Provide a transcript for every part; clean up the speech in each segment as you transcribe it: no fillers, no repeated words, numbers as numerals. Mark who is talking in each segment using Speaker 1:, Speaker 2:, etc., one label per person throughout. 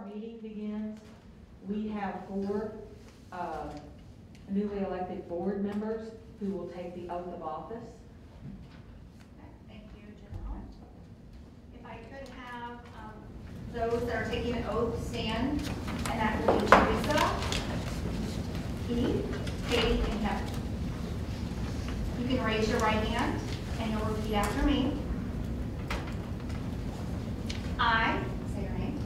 Speaker 1: our meeting begins, we have four newly elected board members who will take the oath of office.
Speaker 2: Thank you, Janelle. If I could have those that are taking an oath stand, and that will be Teresa, Keith, Katie, and Kevin. You can raise your right hand and you'll repeat after me. I, say your name.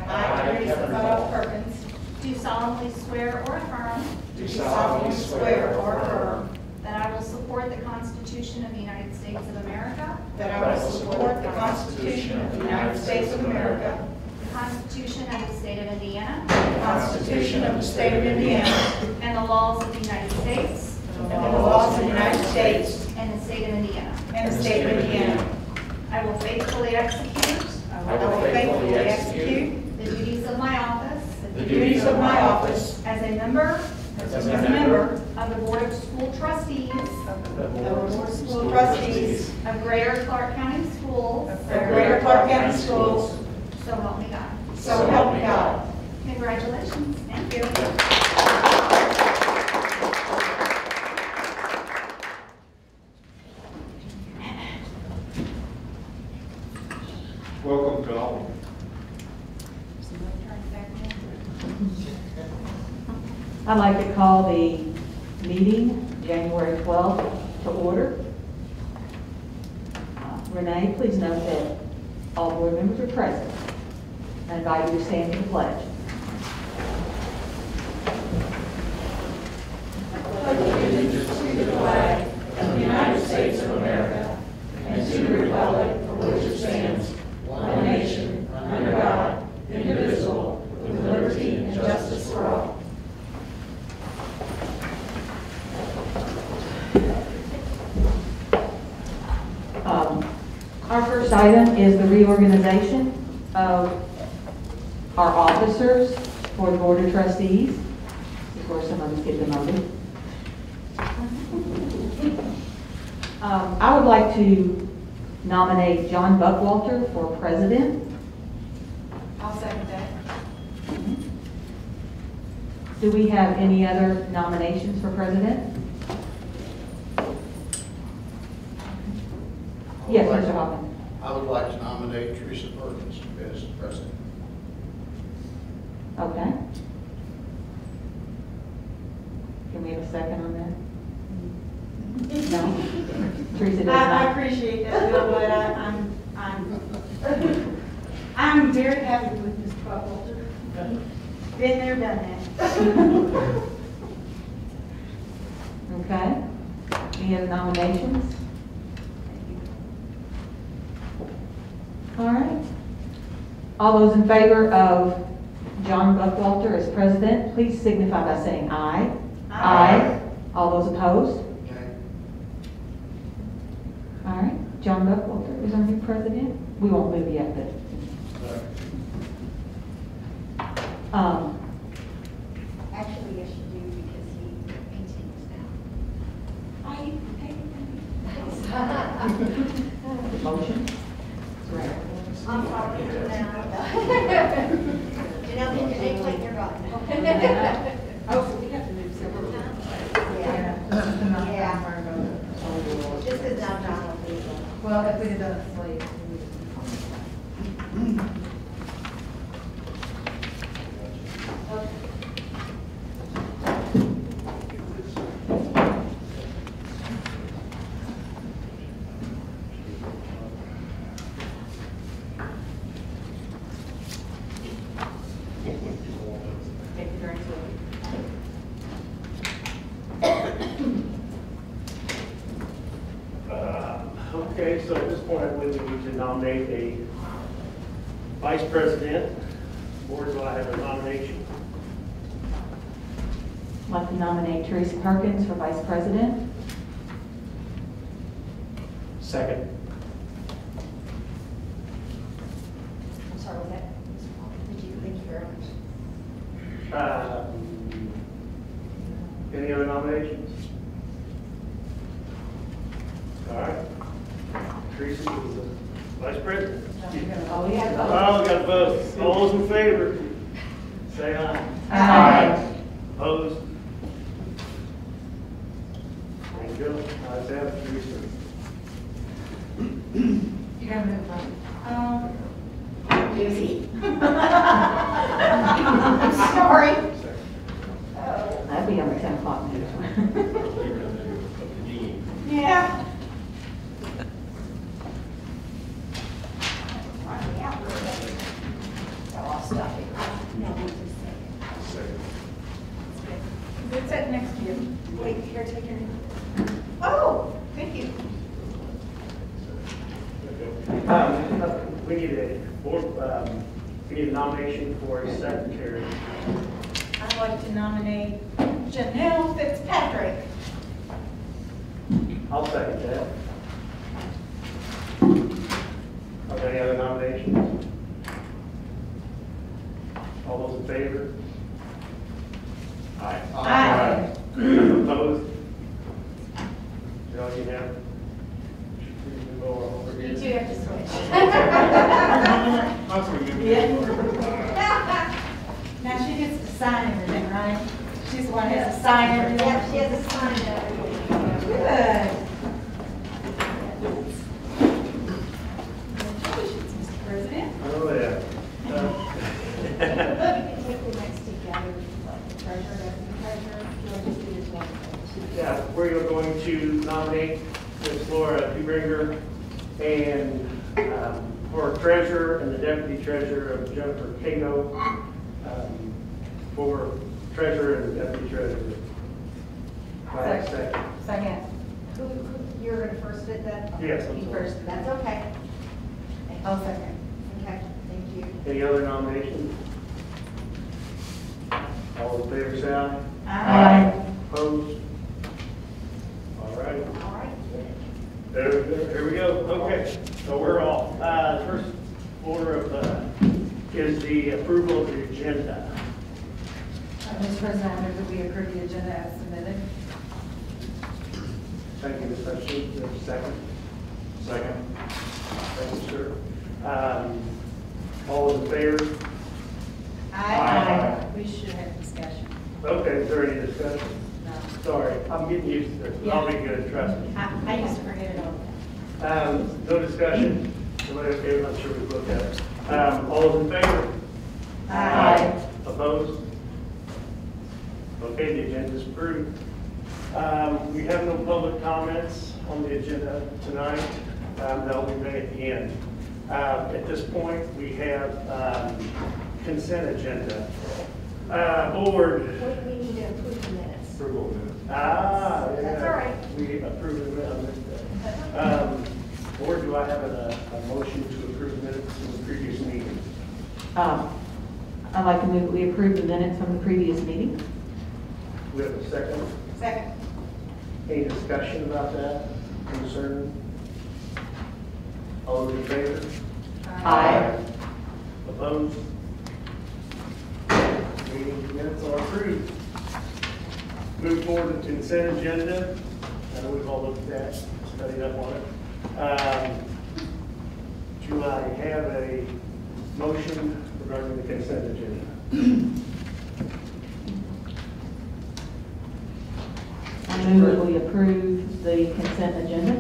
Speaker 3: I, Teresa Perkins,
Speaker 2: do solemnly swear or affirm
Speaker 3: do solemnly swear or affirm
Speaker 2: that I will support the Constitution of the United States of America,
Speaker 3: that I will support the Constitution of the United States of America,
Speaker 2: the Constitution of the State of Indiana,
Speaker 3: the Constitution of the State of Indiana,
Speaker 2: and the laws of the United States
Speaker 3: and the laws of the United States
Speaker 2: and the State of Indiana.
Speaker 3: and the State of Indiana.
Speaker 2: I will faithfully execute
Speaker 3: I will faithfully execute
Speaker 2: the duties of my office
Speaker 3: the duties of my office
Speaker 2: as a member
Speaker 3: as a member
Speaker 2: of the Board of School Trustees
Speaker 3: of the Board of School Trustees
Speaker 2: of Greater Clark County Schools,
Speaker 3: of Greater Clark County Schools,
Speaker 2: so help me God.
Speaker 3: so help me God.
Speaker 2: Congratulations. Thank you.
Speaker 4: Welcome to all.
Speaker 1: I'd like to call the meeting, January 12th, to order. Renee, please note that all board members are present. I invite you to stand for the pledge.
Speaker 3: Allegiance to the flag of the United States of America and to the republic for which it stands, one nation, under God, indivisible, with liberty and justice for all.
Speaker 1: Our first item is the reorganization of our officers for the Board of Trustees. Of course, some of us get demoted. I would like to nominate John Buckwalter for president.
Speaker 3: I'll second that.
Speaker 1: Do we have any other nominations for president? Yes, Mr. Hoffman.
Speaker 5: I would like to nominate Teresa Perkins as president.
Speaker 1: Okay. Can we have a second on that? No? Teresa does
Speaker 6: I
Speaker 1: not.
Speaker 6: appreciate that, Bill, but I'm very happy with Ms. Buckwalter. Been there, done that.
Speaker 1: Okay. Any other nominations? All right. All those in favor of John Buckwalter as president, please signify by saying aye. Aye. All those opposed?
Speaker 5: Okay.
Speaker 1: All right. John Buckwalter is our new president. We won't move yet, but.
Speaker 7: Actually, yes, you do, because he maintains now.
Speaker 1: Oh, you can motion? Right.
Speaker 7: I'm sorry, Janelle, can you take like you're gone?
Speaker 6: Oh, so we have to move several times.
Speaker 7: Yeah. Yeah. Just because now John will be.
Speaker 6: Well, if we had done it late.
Speaker 1: Take the drinks with
Speaker 8: Okay, so at this point, I believe we need to nominate a vice president. Board, do I have a nomination?
Speaker 1: I'd like to nominate Teresa Perkins for vice president.
Speaker 8: Second.
Speaker 7: I'm sorry, was that? Did you, thank you very much.
Speaker 8: Any other nominations? All right. Teresa is the vice president.
Speaker 1: Oh, yeah.
Speaker 8: Oh, we got both. All those in favor? say aye.
Speaker 1: Aye.
Speaker 8: Opposed? There you go. Ayes have it, 3-0.
Speaker 6: You gotta move on. Busy. I'm sorry.
Speaker 1: That'd be over 10 o'clock news.
Speaker 6: Yeah. It's at next to you. Wait, here, take your. Oh, thank you.
Speaker 8: We need a nomination for a secretary.
Speaker 6: I'd like to nominate Janelle Fitzpatrick.
Speaker 8: I'll second that. Are there any other nominations? All those in favor? Aye.
Speaker 6: Aye.
Speaker 8: Opposed? No, you have.
Speaker 6: You two have to switch.
Speaker 4: That's what you
Speaker 6: Now she gets to sign everything, right? She's the one who has to sign everything.
Speaker 2: Yep, she has to sign everything.
Speaker 6: Good. Congratulations, Mr. President.
Speaker 8: Oh, yeah.
Speaker 7: We can take the next together, like the treasurer, deputy treasurer, or just do this one?
Speaker 8: Yeah, we're going to nominate Ms. Laura Dubringer and for treasurer and the deputy treasurer of Jennifer Cato for treasurer and deputy treasurer. Second.
Speaker 6: Second.
Speaker 2: You're going to first fit that?
Speaker 8: Yes, I'm
Speaker 2: You
Speaker 8: sorry.
Speaker 2: first, that's okay.
Speaker 6: I'll second.
Speaker 2: Okay, thank you.
Speaker 8: Any other nominations? All in favor, say aye.
Speaker 6: Aye.
Speaker 8: Opposed? All right.
Speaker 2: All right.
Speaker 8: There we go. Okay, so we're off. First order of is the approval of the agenda.
Speaker 6: Mr. President, I move that we approve the agenda as submitted.
Speaker 8: Thank you, Ms. Hutchins. Second.
Speaker 4: Second.
Speaker 8: Thank you, sir. All in favor?
Speaker 4: Aye.
Speaker 6: We should have discussion.
Speaker 8: Okay, is there any discussion?
Speaker 6: No.
Speaker 8: Sorry, I'm getting used to this. I'll be good, trust me.
Speaker 6: I used to forget it all.
Speaker 8: No discussion. Somebody okay? I'm sure we've looked at it. All those in favor?
Speaker 6: Aye.
Speaker 8: Opposed? Okay, the agenda is approved. We have no public comments on the agenda tonight. That'll be made at the end. At this point, we have consent agenda. Board.
Speaker 2: We need to approve the minutes.
Speaker 4: Approval of minutes.
Speaker 8: Yeah.
Speaker 2: That's all right.
Speaker 8: We approved the minutes. Board, do I have a motion to approve the minutes from the previous meeting?
Speaker 1: I'd like to move that we approve the minutes from the previous meeting.
Speaker 8: We have a second.
Speaker 6: Second.
Speaker 8: Any discussion about that? Concern? All those in favor?
Speaker 1: Aye.
Speaker 8: Opposed? Meeting minutes are approved. Move forward to consent agenda. I know we've all looked at that, studied up on it. Do I have a motion regarding the consent agenda?
Speaker 1: I move that we approve the consent agenda.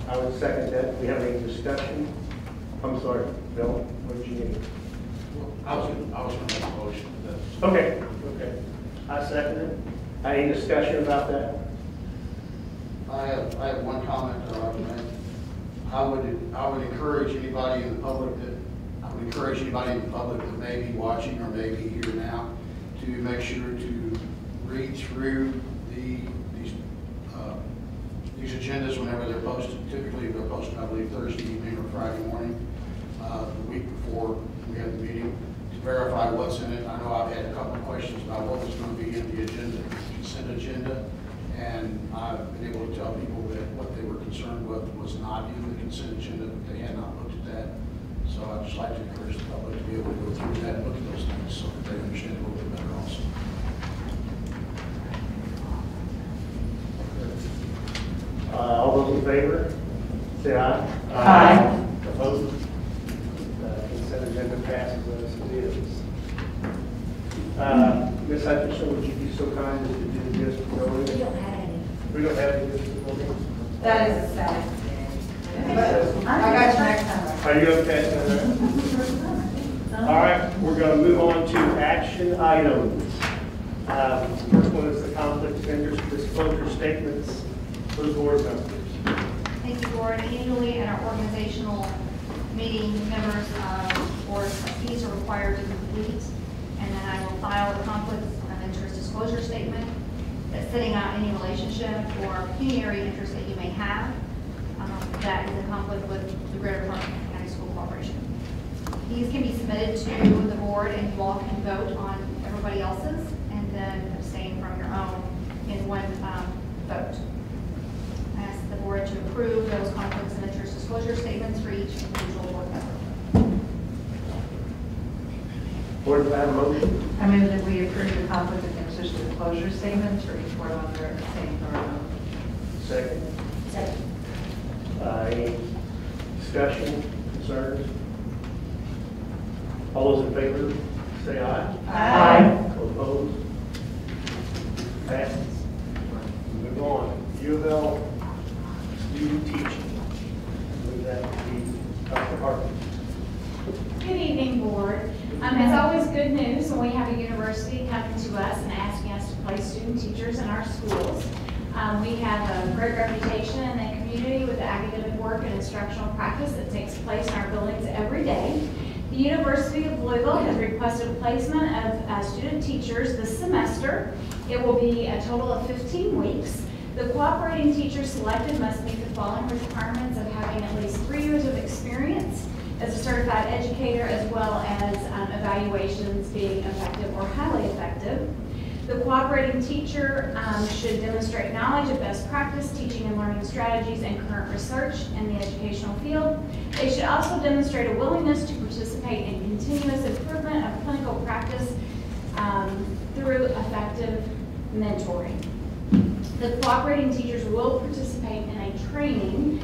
Speaker 8: I would second that. Do we have any discussion? I'm sorry, Bill, what did you need?
Speaker 5: I was gonna make a motion for that.
Speaker 8: Okay. I second it. Any discussion about that?
Speaker 5: I have one comment that I would make. I would encourage anybody in the public that may be watching or may be here now to make sure to read through these agendas whenever they're posted. Typically, they're posted, I believe, Thursday evening or Friday morning, the week before we have the meeting, to verify what's in it. I know I've had a couple of questions about what was going to be in the agenda, consent agenda, and I've been able to tell people that what they were concerned with was not in the consent agenda, but they had not looked at that. So I'd just like to encourage the public to be able to go through that and look at those things so that they understand a little bit better also.
Speaker 8: All those in favor, say aye.
Speaker 1: Aye.
Speaker 8: Opposed? Consent agenda passes as it is. Ms. Hutchinson, would you be so kind as to do the municipal building?
Speaker 7: We don't have any.
Speaker 8: We don't have any municipal building.
Speaker 6: That is a sad day. I got you next time.
Speaker 8: Are you okay? All right, we're going to move on to action items. First one is the conflict of interest disclosure statements for the board members.
Speaker 2: Thank you, Board. Annually at our organizational meeting, members or trustees are required to complete, and then I will file a conflict of interest disclosure statement that's setting out any relationship or pecuniary interest that you may have that is in conflict with the Greater Clark County School Corporation. These can be submitted to the board, and you all can vote on everybody else's, and then abstain from your own in one vote. I ask the board to approve those conflicts of interest disclosure statements for each individual board member.
Speaker 8: Board, do I have a motion?
Speaker 1: I move that we approve the conflict of interest disclosure statements for each board member abstaining from our own.
Speaker 8: Second.
Speaker 7: Second.
Speaker 8: Any discussion, concerns? All those in favor, say aye.
Speaker 1: Aye.
Speaker 8: All opposed? Passes. Move on. U of L student teaching. Move that to be Dr. Harper.
Speaker 9: Good evening, Board. It's always good news when we have a university coming to us and asking us to place student teachers in our schools. We have a great reputation in the community with the academic work and instructional practice that takes place in our buildings every day. The University of Louisville has requested placement of student teachers this semester. It will be a total of 15 weeks. The cooperating teachers selected must meet the following requirements of having at least 3 years of experience as a certified educator, as well as evaluations being effective or highly effective. The cooperating teacher should demonstrate knowledge of best practice, teaching and learning strategies, and current research in the educational field. They should also demonstrate a willingness to participate in continuous improvement of clinical practice through effective mentoring. The cooperating teachers will participate in a training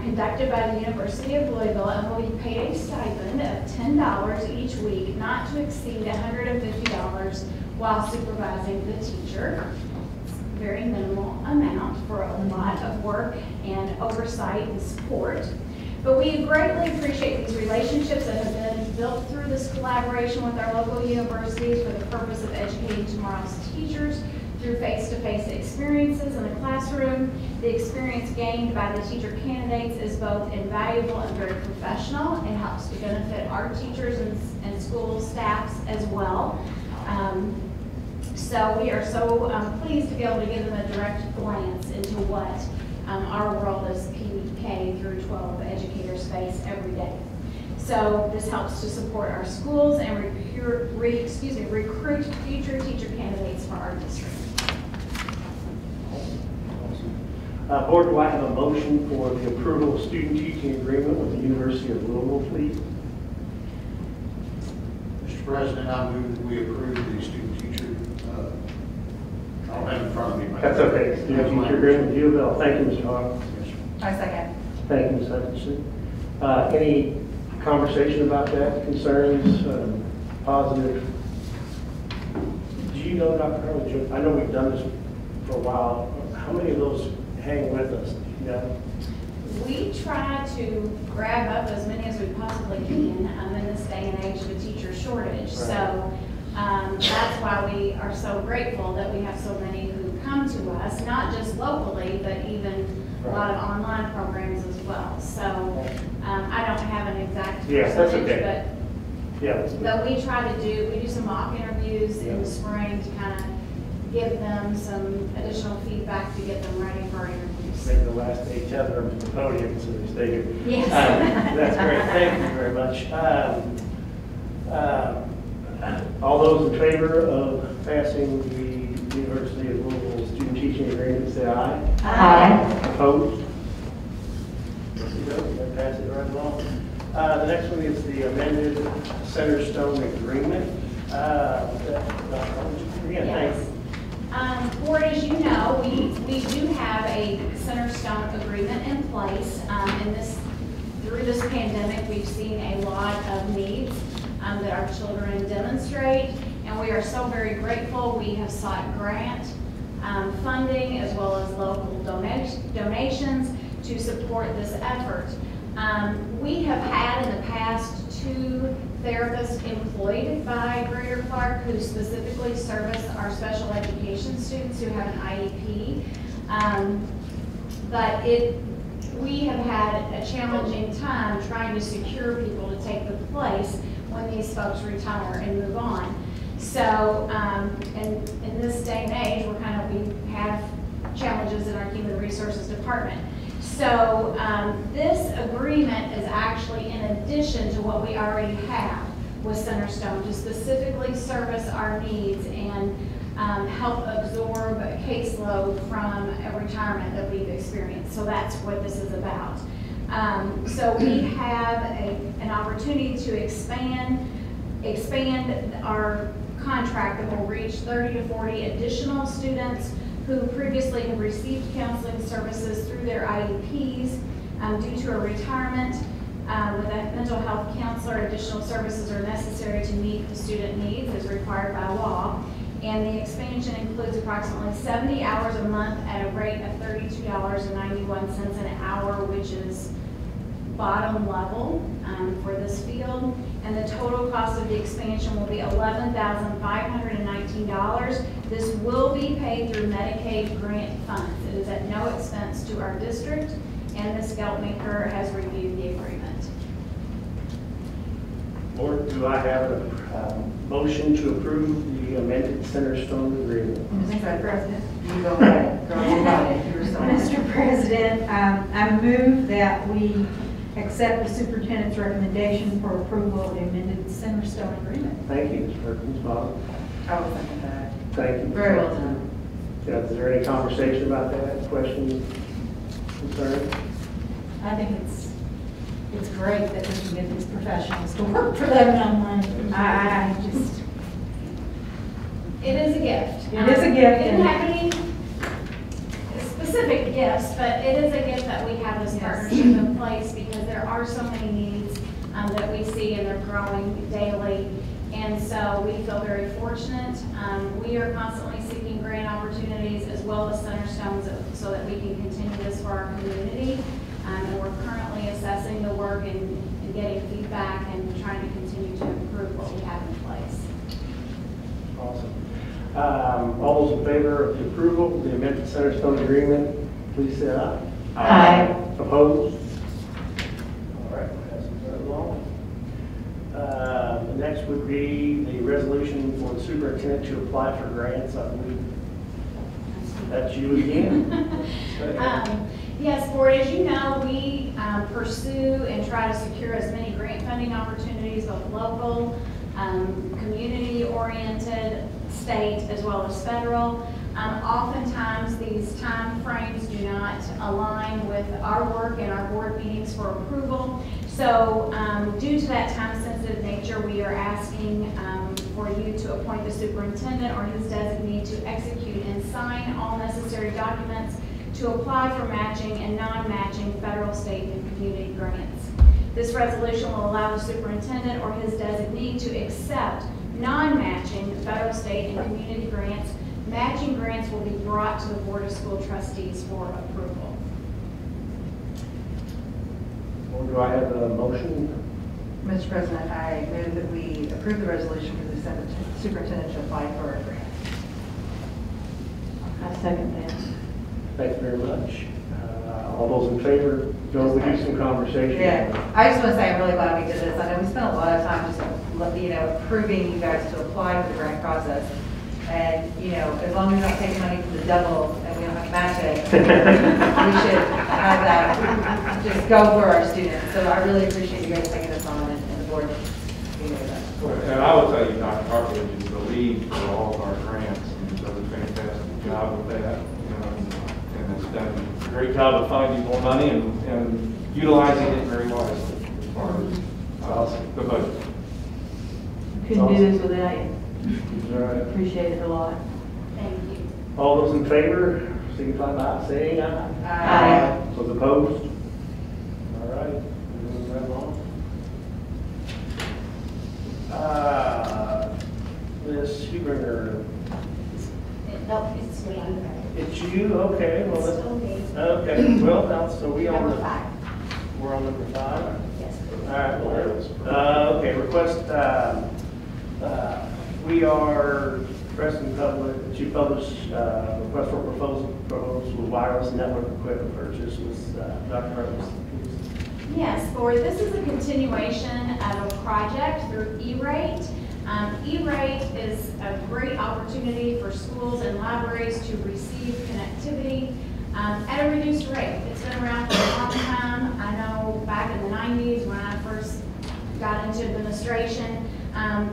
Speaker 9: conducted by the University of Louisville and will be paid a stipend of $10 each week, not to exceed $150 while supervising the teacher. It's a very minimal amount for a lot of work and oversight and support. But we greatly appreciate these relationships that have been built through this collaboration with our local universities for the purpose of educating tomorrow's teachers through face-to-face experiences in the classroom. The experience gained by the teacher candidates is both invaluable and very professional. It helps to benefit our teachers and school staffs as well. So we are so pleased to be able to give them a direct glance into what our world as K through 12 educators face every day. So this helps to support our schools and recruit future teacher candidates for our district.
Speaker 8: Board, do I have a motion for the approval of student teaching agreement with the University of Louisville, please?
Speaker 5: Mr. President, I move that we approve the student teacher, I don't have it in front of me. but-
Speaker 8: That's okay. Student teacher agreement with U of L. Thank you, Mr. Hawk.
Speaker 5: Yes, sir.
Speaker 1: I second.
Speaker 8: Thank you, Ms. Hutchinson. Any conversation about that, concerns, positive? Do you know, Dr. Harley, I know we've done this for a while. How many of those hang with us? Yeah.
Speaker 9: We try to grab up as many as we possibly can in this day and age of a teacher shortage.
Speaker 8: Right.
Speaker 9: So that's why we are so grateful that we have so many who come to us, not just locally, but even a lot of online programs as well. So I don't have an exact
Speaker 8: Yeah, that's
Speaker 9: percentage,
Speaker 8: okay.
Speaker 9: but we try to do some mock interviews in the spring to kind of give them some additional feedback to get them ready for our interviews.
Speaker 8: Maybe the last day tether them to the podium so they stay here.
Speaker 9: Yes.
Speaker 8: That's great. Thank you very much. All those in favor of passing the University of Louisville student teaching agreement, say aye.
Speaker 1: Aye.
Speaker 8: Opposed? Yes, you go. That passes right along. The next one is the amended Centerstone agreement. Again, thank you.
Speaker 9: Board, as you know, we do have a Centerstone agreement in place. Through this pandemic, we've seen a lot of needs that our children demonstrate, and we are so very grateful. We have sought grant funding as well as local donations to support this effort. We have had in the past 2 therapists employed by Greater Clark who specifically service our special education students who have an IEP. But we have had a challenging time trying to secure people to take the place when these folks retire and move on. So, in this day and age, we have challenges in our human resources department. So, this agreement is actually in addition to what we already have with Centerstone to specifically service our needs and help absorb a caseload from a retirement that we've experienced. So that's what this is about. So we have an opportunity to expand our contract that will reach 30 to 40 additional students who previously have received counseling services through their IEPs due to a retirement. With a mental health counselor, additional services are necessary to meet the student needs as required by law. And the expansion includes approximately 70 hours a month at a rate of $32.91 an hour, which is bottom level for this field. And the total cost of the expansion will be $11,519. This will be paid through Medicaid grant funds. It is at no expense to our district, and Ms. Geltmaker has reviewed the agreement.
Speaker 8: Board, do I have a motion to approve the amended Centerstone agreement?
Speaker 1: Mr. President, you go ahead. Girl, you got it. You're so
Speaker 6: Mr. President, I move that we accept the superintendent's recommendation for approval of the amended Centerstone agreement.
Speaker 8: Thank you, Ms. Perkins. Bob?
Speaker 1: I will second that.
Speaker 8: Thank you.
Speaker 1: Very well done.
Speaker 8: Yeah, is there any conversation about that? Questions, concerns?
Speaker 6: I think it's great that we can get these professionals to work for them online. I just,
Speaker 9: It is a gift.
Speaker 6: It is a gift.
Speaker 9: We didn't have any specific gifts, but it is a gift that we have this partnership in place because there are so many needs that we see and they're growing daily. And so we feel very fortunate. We are constantly seeking grant opportunities as well as Centerstones so that we can continue this for our community. And we're currently assessing the work and getting feedback and trying to continue to improve what we have in place.
Speaker 8: Awesome. All those in favor of the approval of the amended Centerstone agreement, please say aye.
Speaker 1: Aye.
Speaker 8: Opposed? All right, passes right along. The next would be the resolution for the superintendent to apply for grants. I believe that's you again.
Speaker 9: Yes, Board, as you know, we pursue and try to secure as many grant funding opportunities, both local, community-oriented, state, as well as federal. Oftentimes, these time frames do not align with our work and our board meetings for approval. So due to that time-sensitive nature, we are asking for you to appoint the superintendent or his designee to execute and sign all necessary documents to apply for matching and non-matching federal, state, and community grants. This resolution will allow the superintendent or his designee to accept non-matching federal, state, and community grants. Matching grants will be brought to the Board of School Trustees for approval.
Speaker 8: Or do I have a motion?
Speaker 1: Mr. President, I move that we approve the resolution for the superintendent to apply for a grant.
Speaker 6: I second that.
Speaker 8: Thank you very much. All those in favor, Joe, we do some conversation.
Speaker 1: Yeah, I just want to say I'm really glad we did this. I know we spent a lot of time just, approving you guys to apply for the grant process. And, as long as we're not taking money from the devil and we don't have to match it, we should have that, just go for our students. So I really appreciate you guys taking this on and the board.
Speaker 4: And I will tell you, Dr. Carpenter is the lead for all of our grants, and does a fantastic job with that. And has done a great job of finding more money and utilizing it very wisely as far as the budget.
Speaker 6: Couldn't do this without you.
Speaker 8: All right.
Speaker 6: Appreciate it a lot.
Speaker 9: Thank you.
Speaker 8: All those in favor, signify by saying aye.
Speaker 1: Aye.
Speaker 8: Those opposed? All right, moving right along. Ms. Huberner?
Speaker 7: No, it's me.
Speaker 8: It's you, okay, well,
Speaker 7: It's still me.
Speaker 8: okay, well, now, so we on
Speaker 7: Number
Speaker 8: the,
Speaker 7: 5.
Speaker 8: we're on number 5?
Speaker 7: Yes, please.
Speaker 8: All right, okay, request, we are requesting public, that you publish, request for proposals with wireless network equipment purchase with, Dr. Harris.
Speaker 9: Yes, Lord, this is a continuation of a project through E-rate. E-rate is a great opportunity for schools and libraries to receive connectivity at a reduced rate. It's been around for a long time. I know back in the 90s when I first got into administration,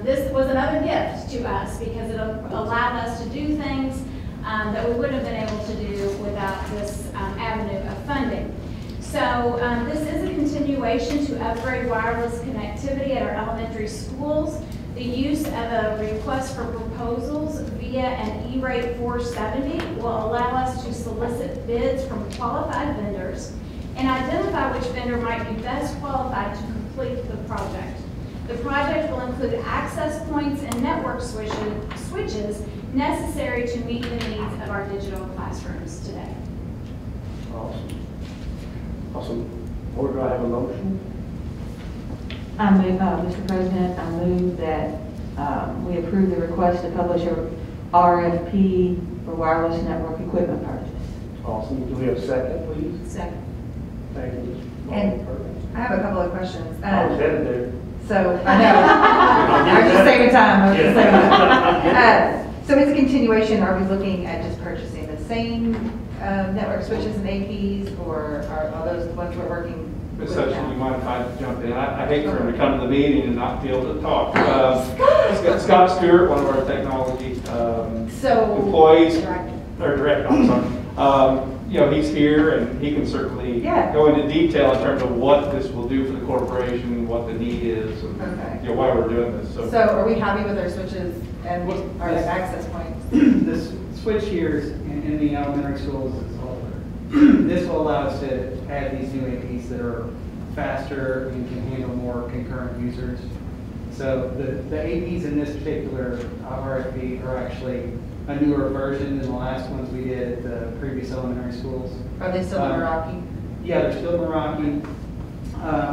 Speaker 9: this was another gift to us because it allowed us to do things that we wouldn't have been able to do without this avenue of funding. So this is a continuation to upgrade wireless connectivity at our elementary schools. The use of a request for proposals via an E-rate 470 will allow us to solicit bids from qualified vendors and identify which vendor might be best qualified to complete the project. The project will include access points and network switches necessary to meet the needs of our digital classrooms today.
Speaker 8: Awesome. Awesome. Board, do I have a motion?
Speaker 1: I move, Mr. President, I move that we approve the request to publish a RFP for wireless network equipment purchase.
Speaker 8: Awesome. Do we have a second, please?
Speaker 6: Second.
Speaker 8: Thank you.
Speaker 10: And I have a couple of questions.
Speaker 8: I was headed there.
Speaker 10: So, I know, I'm just saving time, I'm just saving time. So it's a continuation, are we looking at just purchasing the same network switches and APs, or are those the ones we're working with
Speaker 4: Ms. Hutchins,
Speaker 10: now?
Speaker 4: you mind if I jump in? I hate for him to come to the meeting and not be able to talk. Scott Stewart, one of our technology employees, or director, I'm sorry. You know, he's here and he can certainly go into detail in terms of what this will do for the corporation, what the need is, and you know, why we're doing this.
Speaker 10: So are we happy with our switches and our access points?
Speaker 11: This switch here in the elementary schools is older. This will allow us to add these new APs that are faster and can handle more concurrent users. So the APs in this particular RFP are actually a newer version than the last ones we did at the previous elementary schools.
Speaker 10: Are they still Meraki?
Speaker 11: Yeah, they're still Meraki.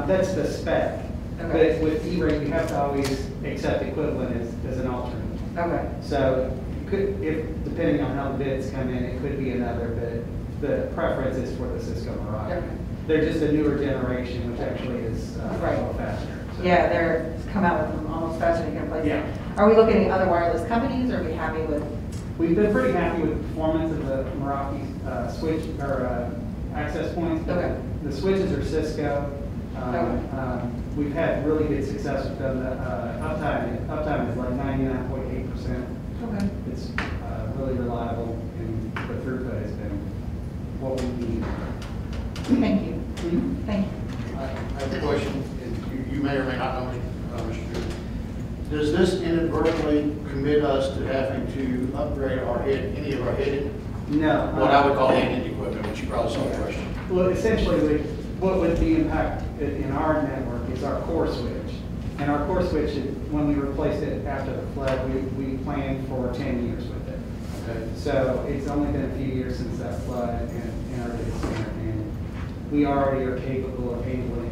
Speaker 11: That's the spec.
Speaker 10: Okay.
Speaker 11: But with E-rate, you have to always accept equivalent as an alternate.
Speaker 10: Okay.
Speaker 11: So if depending on how the bids come in, it could be another, but the preference is for the Cisco Meraki.
Speaker 10: Okay.
Speaker 11: They're just a newer generation, which actually is a little faster. So.
Speaker 10: Yeah, they're come out with them almost faster than you can replace them.
Speaker 11: Yeah.
Speaker 10: Are we looking at other wireless companies, or are we happy with?
Speaker 11: We've been pretty happy with the performance of the Meraki switch or access points.
Speaker 10: Okay.
Speaker 11: The switches are Cisco. We've had really good success with them. Uptime is like 99.8%.
Speaker 10: Okay.
Speaker 11: It's really reliable, and the throughput has been what we need.
Speaker 10: Thank you. Thank you.
Speaker 5: I have a question, and you may or may not know, Mr. Stewart. Does this inadvertently commit us to having to upgrade any of our headed,
Speaker 11: No.
Speaker 5: what I would call headed equipment, which you probably saw the question?
Speaker 11: Well, essentially, what would be impacted in our network is our core switch. And our core switch, when we replaced it after the flood, we planned for 10 years with it. Okay. So it's only been a few years since that flood in our data center. And we already are capable of handling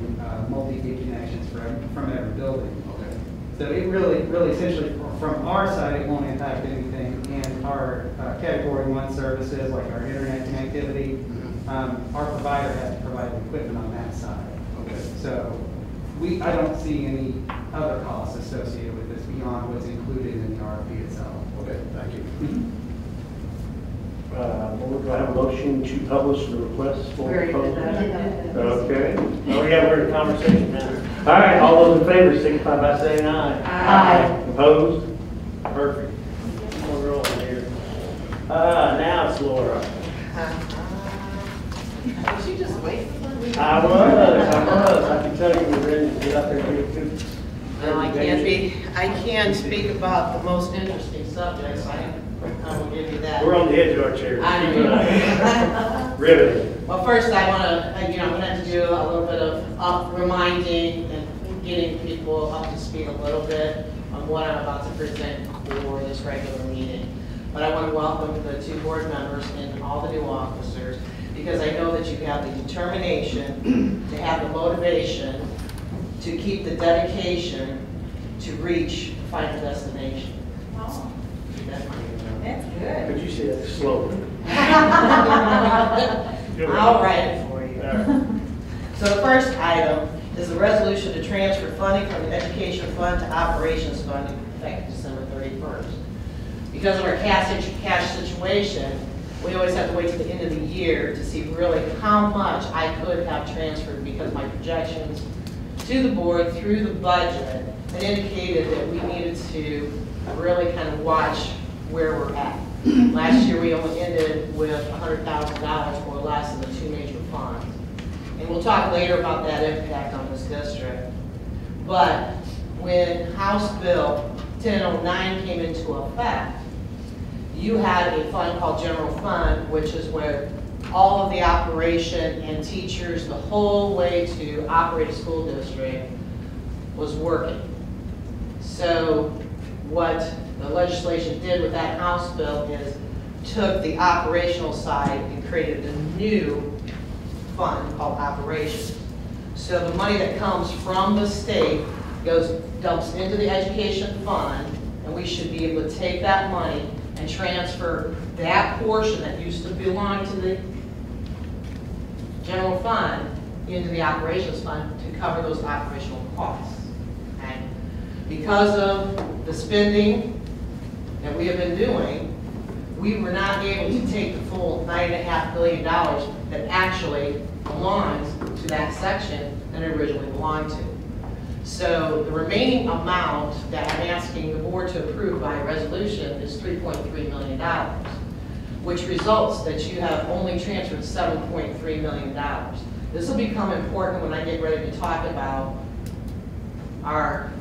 Speaker 11: multi-gig connections from every building.
Speaker 5: Okay.
Speaker 11: So it really essentially, from our side, it won't impact anything. And our Category 1 services, like our internet connectivity, our provider has to provide the equipment on that side.
Speaker 5: Okay.
Speaker 11: So I don't see any other costs associated with this beyond what's included in the RFP itself.
Speaker 5: Okay, thank you.
Speaker 8: Board, do I have a motion to publish the request for
Speaker 10: We already did
Speaker 8: proposal?
Speaker 10: that.
Speaker 8: Okay. Oh, yeah, we're in conversation now. All right, all those in favor signify by saying aye.
Speaker 10: Aye.
Speaker 8: Opposed? Perfect. We're rolling here. Now it's Laura.
Speaker 12: Was you just waiting for me?
Speaker 8: I was. I can tell you were ready to get up there and do it.
Speaker 12: No, I can't speak about the most interesting subjects. I will give you that.
Speaker 8: We're on the edge of our chairs.
Speaker 12: I know.
Speaker 8: Riveting.
Speaker 12: Well, first I want to, I'm going to have to do a little bit of reminding and getting people up to speed a little bit on what I'm about to present for this regular meeting. But I want to welcome the 2 board members and all the new officers, because I know that you have the determination to have the motivation to keep the dedication to reach the final destination.
Speaker 6: Oh,
Speaker 12: That's
Speaker 6: that's good.
Speaker 8: Could you say that slowly?
Speaker 12: I'll write it for you.
Speaker 8: All right.
Speaker 12: So the first item is the resolution to transfer funding from the Education Fund to Operations Fund effective December 31st. Because of our cash situation, we always have to wait to the end of the year to see really how much I could have transferred, because my projections to the board through the budget had indicated that we needed to really kind of watch where we're at. Last year, we only ended with $100,000 or less in the 2 major funds. And we'll talk later about that impact on this district. But when House Bill 1009 came into effect, you had a fund called General Fund, which is where all of the operation and teachers, the whole way to operate a school district, was working. So what the legislation did with that House bill is took the operational side and created a new fund called Operations. So the money that comes from the state dumps into the education fund, and we should be able to take that money and transfer that portion that used to belong to the general fund into the operations fund to cover those operational costs. Okay? Because of the spending that we have been doing, we were not able to take the full $9.5 billion that actually belongs to that section that it originally belonged to. So the remaining amount that I'm asking the board to approve by resolution is $3.3 million, which results that you have only transferred $7.3 million. This will become important when I get ready to talk about in our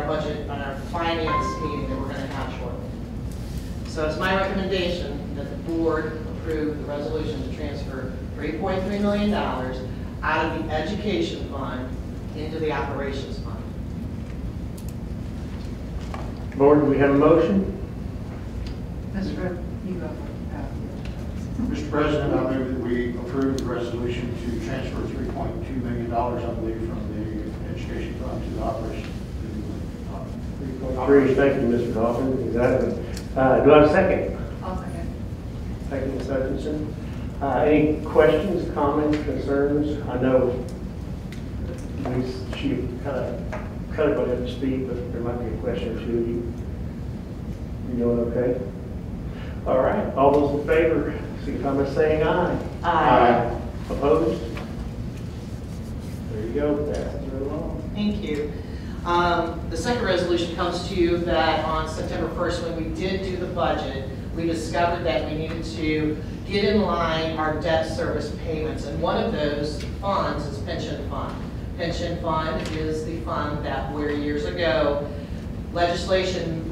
Speaker 12: budget, on our finance meeting that we're going to have shortly. So it's my recommendation that the board approve the resolution to transfer $3.3 million out of the education fund into the operations fund.
Speaker 8: Board, do we have a motion?
Speaker 10: Mr. You go.
Speaker 5: Mr. President, I move that we approve the resolution to transfer $3.2 million, I believe, from the education fund to the operations.
Speaker 8: Thank you, Mr. Hoffman. Exactly. Do I have a second?
Speaker 10: I'll second.
Speaker 8: Thank you, Ms. Hutchinson. Any questions, comments, concerns? I know she kind of cut everybody up to speed, but there might be a question or two. You doing okay? All right. All those in favor, signify by saying aye.
Speaker 12: Aye.
Speaker 8: Opposed? There you go. Passes right along.
Speaker 12: Thank you. The second resolution comes to you that on September 1st, when we did do the budget, we discovered that we needed to get in line our debt service payments. And one of those funds is pension fund. Pension fund is the fund that where years ago, legislation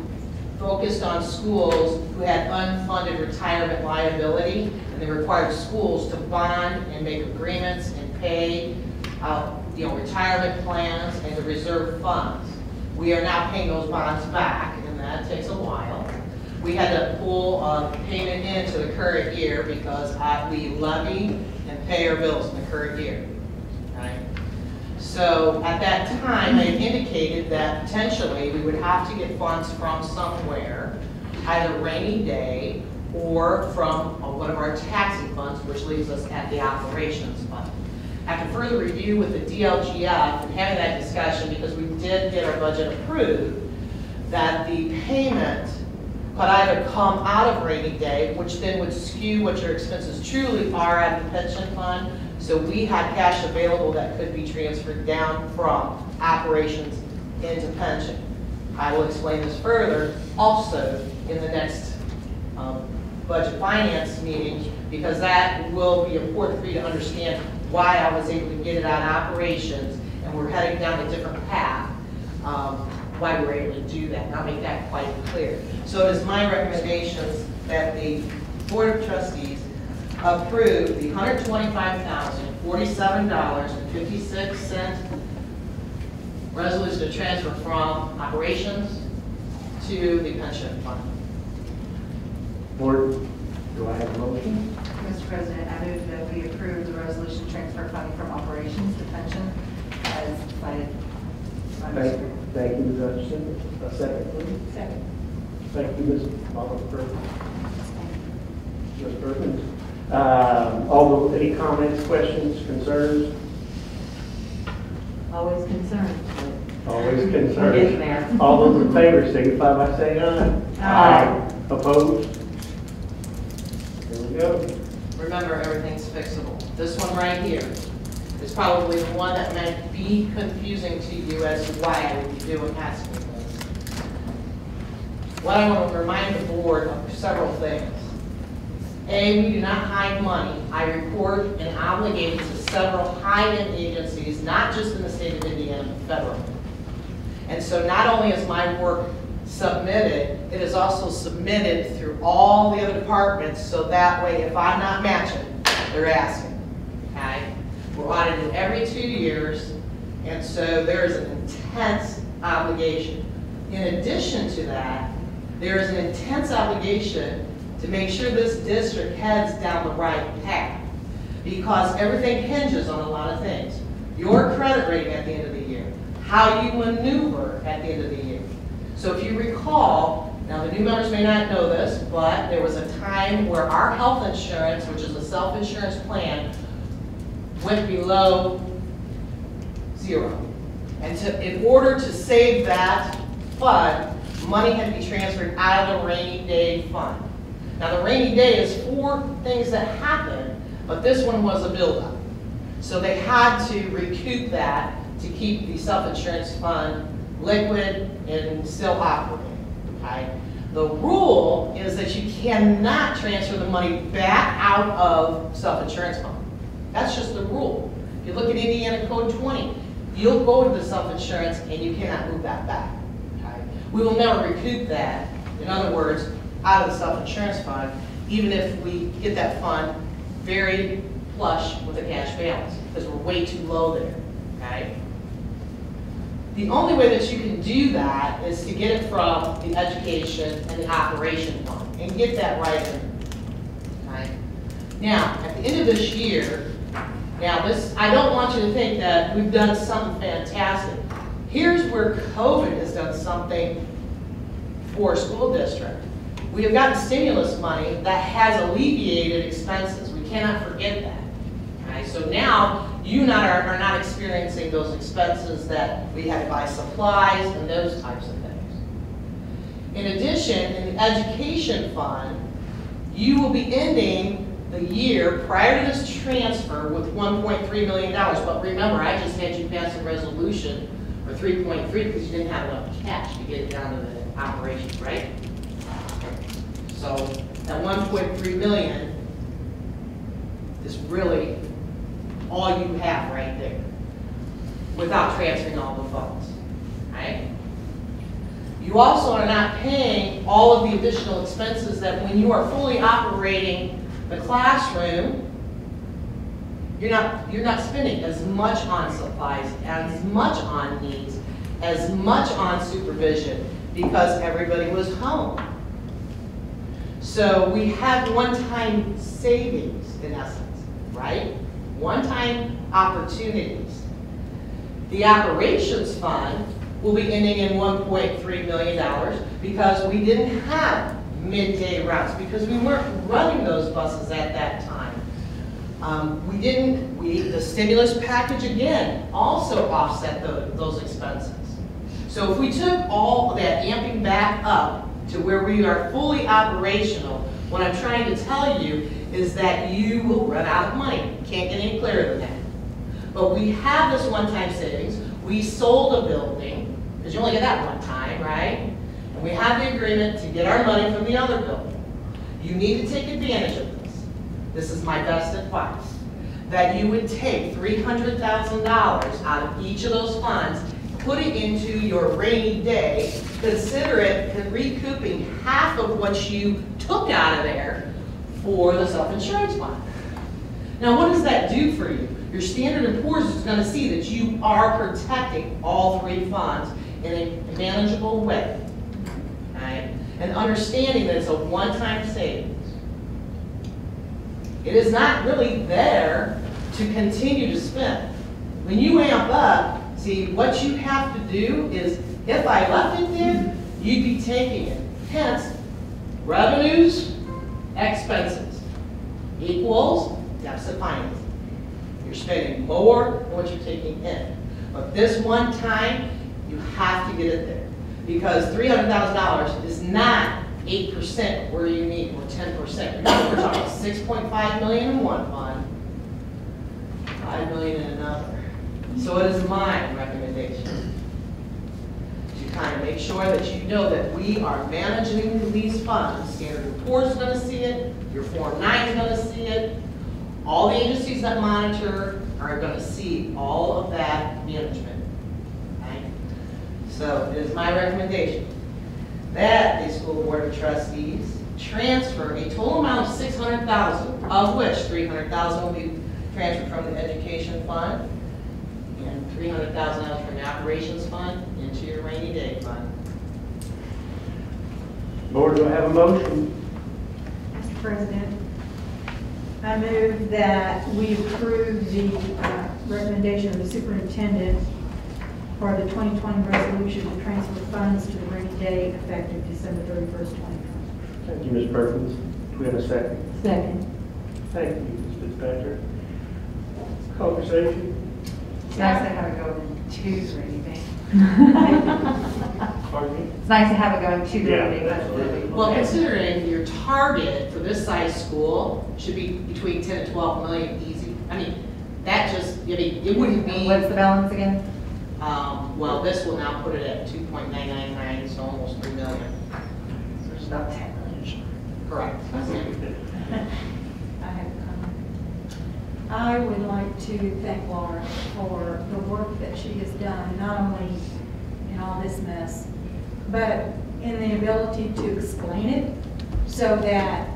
Speaker 12: focused on schools who had unfunded retirement liability, and they required schools to bond and make agreements and pay retirement plans and the reserve funds. We are now paying those bonds back, and that takes a while. We had to pull payment into the current year because we levy and pay our bills in the current year. Right? So at that time, they indicated that potentially we would have to get funds from somewhere, either rainy day or from one of our taxing funds, which leaves us at the operations fund. After further review with the DLGF and having that discussion, because we did get our budget approved, that the payment could either come out of rainy day, which then would skew what your expenses truly are at the pension fund. So we had cash available that could be transferred down from operations into pension. I will explain this further also in the next budget finance meeting, because that will be important for you to understand why I was able to get it out of operations, and we're heading down a different path, why we were able to do that. And I'll make that quite clear. So it is my recommendations that the Board of Trustees approve the $125,047.56 resolution to transfer from operations to the pension fund.
Speaker 3: Board, do I have a motion?
Speaker 10: Mr. President, I move that we approve the resolution to transfer funding from operations to pension as cited.
Speaker 3: Thank you, Ms. Hutchinson. A second, please.
Speaker 7: Second.
Speaker 3: Thank you, Ms. Perkins. Ms. Perkins. Any comments, questions, concerns?
Speaker 1: Always concerned.
Speaker 3: Always
Speaker 1: We're getting
Speaker 3: concerned.
Speaker 1: there.
Speaker 3: All those in favor signify by saying aye.
Speaker 1: Aye.
Speaker 3: Opposed? Here we go.
Speaker 12: Remember, everything's fixable. This one right here is probably the one that might be confusing to you as to why I would be doing asking this. What I want to remind the board of several things. A, we do not hide money. I report and obligate to several high-end agencies, not just in the state of Indiana, but federal. And so not only is my work submitted, it is also submitted through all the other departments, so that way if I'm not matching, they're asking, okay? We're audited every 2 years, and so there is an intense obligation. In addition to that, there is an intense obligation to make sure this district heads down the right path, because everything hinges on a lot of things. Your credit rating at the end of the year, how you maneuver at the end of the year. So if you recall, now the new members may not know this, but there was a time where our health insurance, which is a self-insurance plan, went below zero. And in order to save that fund, money had to be transferred out of the rainy day fund. Now the rainy day is for things that happen, but this one was a buildup. So they had to recoup that to keep the self-insurance fund liquid and still operating, okay? The rule is that you cannot transfer the money back out of self-insurance fund. That's just the rule. If you look at Indiana Code 20, you'll go to the self-insurance and you cannot move that back, okay? We will never recoup that. In other words, out of the self-insurance fund, even if we get that fund very flush with a cash balance, because we're way too low there, okay? The only way that you can do that is to get it from the education and the operation fund, and get that right in, okay? Now, at the end of this year, now this, I don't want you to think that we've done something fantastic. Here's where COVID has done something for a school district. We have gotten stimulus money that has alleviated expenses. We cannot forget that. Okay? So now you are not experiencing those expenses that we had to buy supplies and those types of things. In addition, in the education fund, you will be ending the year prior to this transfer with $1.3 million. But remember, I just had you pass a resolution for 3.3 because you didn't have enough cash to get it down to the operations, right? So that 1.3 million is really all you have right there without transferring all the funds, right? You also are not paying all of the additional expenses that when you are fully operating the classroom, you're not spending as much on supplies, as much on needs, as much on supervision because everybody was home. So we have one-time savings, in essence, right? One-time opportunities. The operations fund will be ending in $1.3 million because we didn't have midday routes, because we weren't running those buses at that time. The stimulus package, again, also offset those expenses. So if we took all that amping back up to where we are fully operational, what I'm trying to tell you is that you will run out of money. Can't get any clearer than that. But we have this one-time savings. We sold a building, because you only get that one time, right? And we have the agreement to get our money from the other building. You need to take advantage of this. This is my best advice. That you would take $300,000 out of each of those funds, put it into your rainy day, consider it recouping half of what you took out of there for the self-insurance fund. Now, what does that do for you? Your Standard & Poor's is going to see that you are protecting all three funds in a manageable way. Okay? and understanding that it's a one-time savings. It is not really there to continue to spend. When you amp up, see, what you have to do is, if I left it there, you'd be taking it. Hence, revenues, expenses equals deficit financing. You're spending more than what you're taking in. But this one time, you have to get it there. Because $300,000 is not 8% where you need, or 10%. Remember, we're talking 6.5 million in one fund, 5 million in another. So it is my recommendation to kind of make sure that you know that we are managing these funds. Standard & Poor's is going to see it, your Form 9 is going to see it, all the agencies that monitor are going to see all of that management. Okay? So it is my recommendation that the School Board of Trustees transfer a total amount of $600,000, of which $300,000 will be transferred from the Education Fund and $300,000 from the Operations Fund into your rainy day fund.
Speaker 8: Board, do I have a motion?
Speaker 6: Mr. President, I move that we approve the recommendation of the superintendent for the 2020 resolution to transfer funds to the rainy day effective December 31st, 2020.
Speaker 8: Thank you, Ms. Perkins. Do we have a second?
Speaker 1: Second.
Speaker 8: Thank you, Ms. Fitzpatrick. Conversation?
Speaker 10: It's nice to have it go to the rainy day.
Speaker 8: Pardon me?
Speaker 10: It's nice to have it going to the
Speaker 8: Yeah,
Speaker 10: rainy day.
Speaker 8: absolutely.
Speaker 12: Well, considering your target for this size school should be between 10 and 12 million easy. I mean, that just, I mean, it wouldn't be.
Speaker 10: What's the balance again?
Speaker 12: Well, this will now put it at 2.999, so almost 3 million.
Speaker 10: So there's about 10 million.
Speaker 12: Correct.
Speaker 6: I have a comment. I would like to thank Laura for the work that she has done, not only in all this mess, but in the ability to explain it so that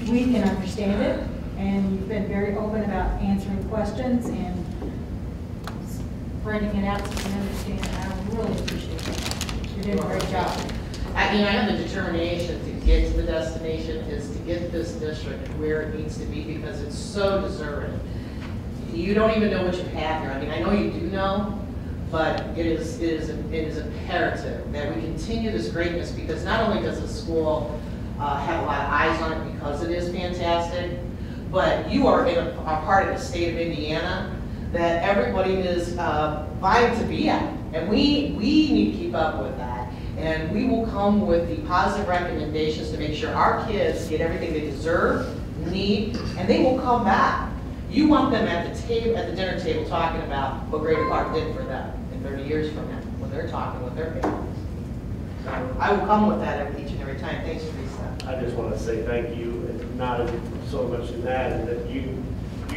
Speaker 6: we can understand it. And you've been very open about answering questions and spreading it out so we can understand. I really appreciate it. You're doing a great job.
Speaker 12: I have the determination to get to the destination is to get this district where it needs to be because it's so deserving. You don't even know what you have here. I mean, I know you do know, but it is imperative that we continue this greatness because not only does the school have a lot of eyes on it because it is fantastic, but you are in a part of the state of Indiana that everybody is vying to be at. And we need to keep up with that. And we will come with the positive recommendations to make sure our kids get everything they deserve, need, and they will come back. You want them at the table, at the dinner table, talking about what Greater Clark did for them in 30 years from now, when they're talking with their families. So I will come with that each and every time. Thanks, Teresa.
Speaker 8: I just want to say thank you, and not so much in that, and that you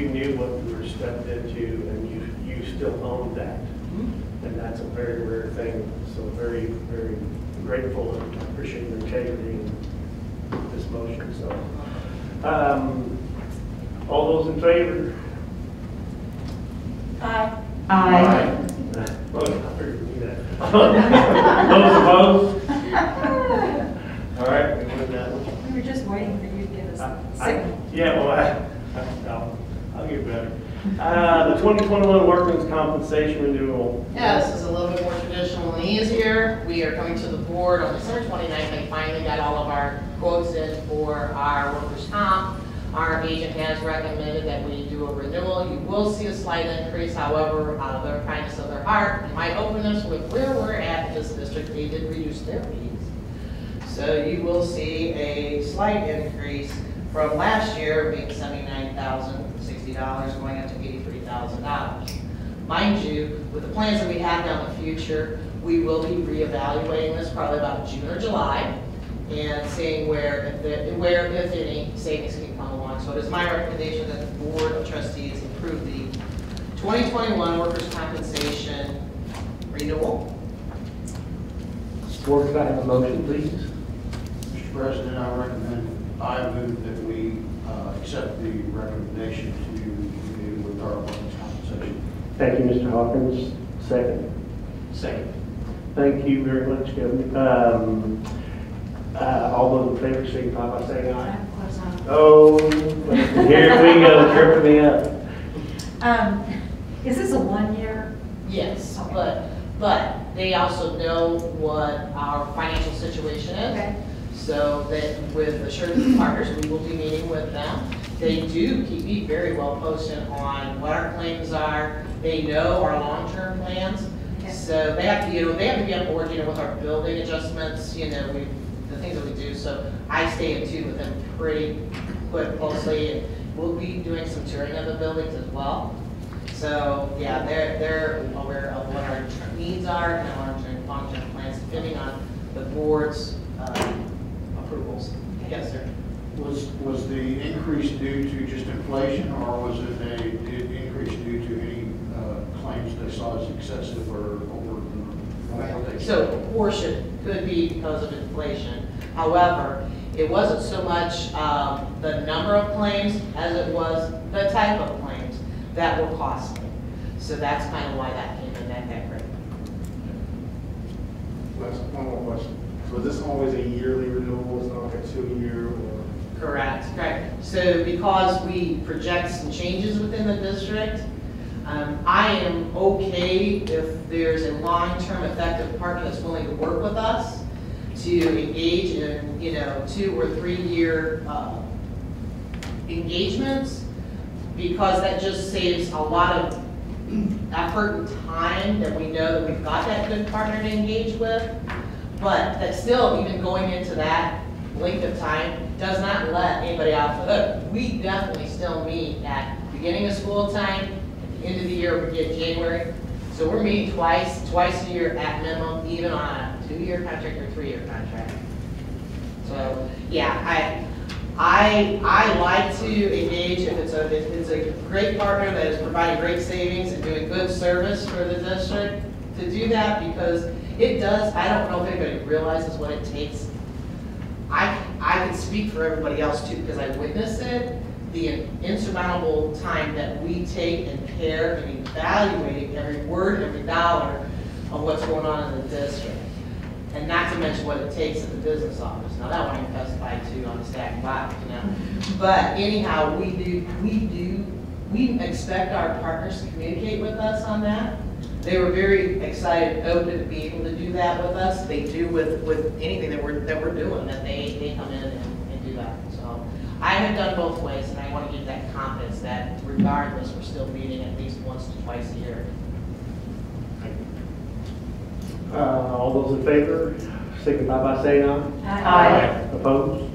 Speaker 8: knew what you were stepped into, and you still owned that. And that's a very rare thing. So very, very grateful and appreciate your integrity in this motion. So, all those in favor?
Speaker 6: Aye.
Speaker 1: Aye.
Speaker 8: Well, I figured we knew that. Those opposed? All right, we win that one.
Speaker 6: We were just waiting for you to give us a signal.
Speaker 8: Yeah, well, I'll get better. The 2021 workman's compensation renewal.
Speaker 12: Yeah, this is a little bit more traditional and easier. We are coming to the board on December 29th. I finally got all of our quotes in for our workers' comp. Our agent has recommended that we do a renewal. You will see a slight increase, however, out of their kindness of their heart and my openness with where we're at in this district, they did reduce their fees. So you will see a slight increase from last year being $79,060 going up to $83,000. Mind you, with the plans that we have down the future, we will be reevaluating this probably about June or July and seeing where, if any, savings can come along. So it is my recommendation that the Board of Trustees approve the 2021 workers' compensation renewal.
Speaker 3: Board, could I have a motion, please?
Speaker 5: Mr. President, I move that we accept the recommendation to renew with our workers' compensation.
Speaker 8: Thank you, Mr. Hawkins. Second.
Speaker 5: Second.
Speaker 8: Thank you very much, Kevin. All those in favor, signify by saying aye. Oh, here we go, tripping me up.
Speaker 6: Is this a 1 year?
Speaker 12: Yes, but they also know what our financial situation is.
Speaker 6: Okay.
Speaker 12: So that with Assured Partners, we will be meeting with them. They do keep me very well posted on what our claims are. They know our long-term plans.
Speaker 6: Okay.
Speaker 12: So they have to, they have to be on board, with our building adjustments, the things that we do. So I stay in tune with them pretty closely, and we'll be doing some touring of the buildings as well. So yeah, they're aware of what our needs are and our long-term plans, depending on the board's approvals. Yes, sir.
Speaker 5: Was the increase due to just inflation, or was it an increase due to any claims they saw as excessive or over?
Speaker 12: So a portion could be because of inflation. However, it wasn't so much the number of claims as it was the type of claims that were costly. So that's kind of why that came in that rate.
Speaker 4: One more question. So is this always a yearly renewal? It's not like a 2-year or?
Speaker 12: Correct. So because we project some changes within the district, I am okay if there's a long-term effective partner that's willing to work with us to engage in, 2 or 3 year engagements, because that just saves a lot of effort and time that we know that we've got that good partner to engage with. But that still, even going into that length of time, does not let anybody off the hook. We definitely still meet at beginning of school time, at the end of the year, we get January. So we're meeting twice a year at minimum, even on a 2-year contract or 3-year contract. So yeah, I like to engage if it's a great partner that is providing great savings and doing good service for the district, to do that, because it does. I don't know if anybody realizes what it takes. I can speak for everybody else too, because I witnessed it, the insurmountable time that we take and care and evaluate every word, every dollar of what's going on in the district. And not to mention what it takes at the business office. Now that one I can testify to on the stack box, But anyhow, we expect our partners to communicate with us on that. They were very excited, open to be able to do that with us. They do with anything that we're doing, that they come in and do that. So I have done both ways, and I want to give that confidence that regardless, we're still meeting at least once to twice a year.
Speaker 8: All those in favor, signify by saying aye.
Speaker 1: Aye.
Speaker 8: Opposed?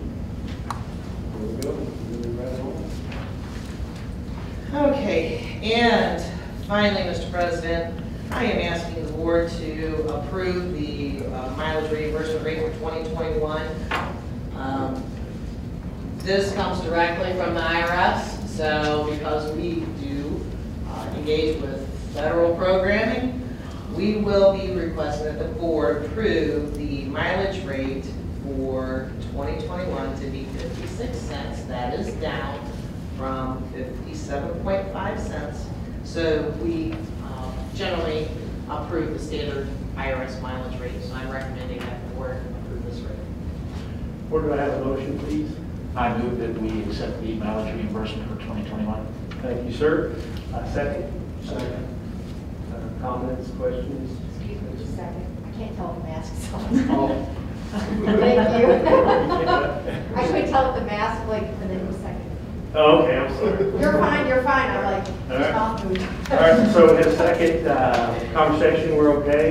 Speaker 12: Okay, and finally, Mr. President, I am asking the board to approve the mileage reimbursement rate for 2021. This comes directly from the IRS, so because we do engage with federal programming, we will be requesting that the board approve the mileage rate for 2021 to be 56 cents. That is down from 57.5 cents. So we generally approve the standard IRS mileage rate. So I'm recommending that the board approve this rate.
Speaker 8: Board, do I have a motion, please?
Speaker 3: I move that we accept the mileage reimbursement for 2021.
Speaker 8: Thank you, sir. Second? Second. Comments, questions?
Speaker 7: Excuse me just a second. I can't tell if the mask's on.
Speaker 8: Oh.
Speaker 7: Thank you. I couldn't tell if the mask, and then it was second.
Speaker 8: Oh, okay, I'm sorry.
Speaker 7: You're fine. I'm like,
Speaker 8: All right.
Speaker 7: mouth moved.
Speaker 8: All right, so in a second conversation, we're okay?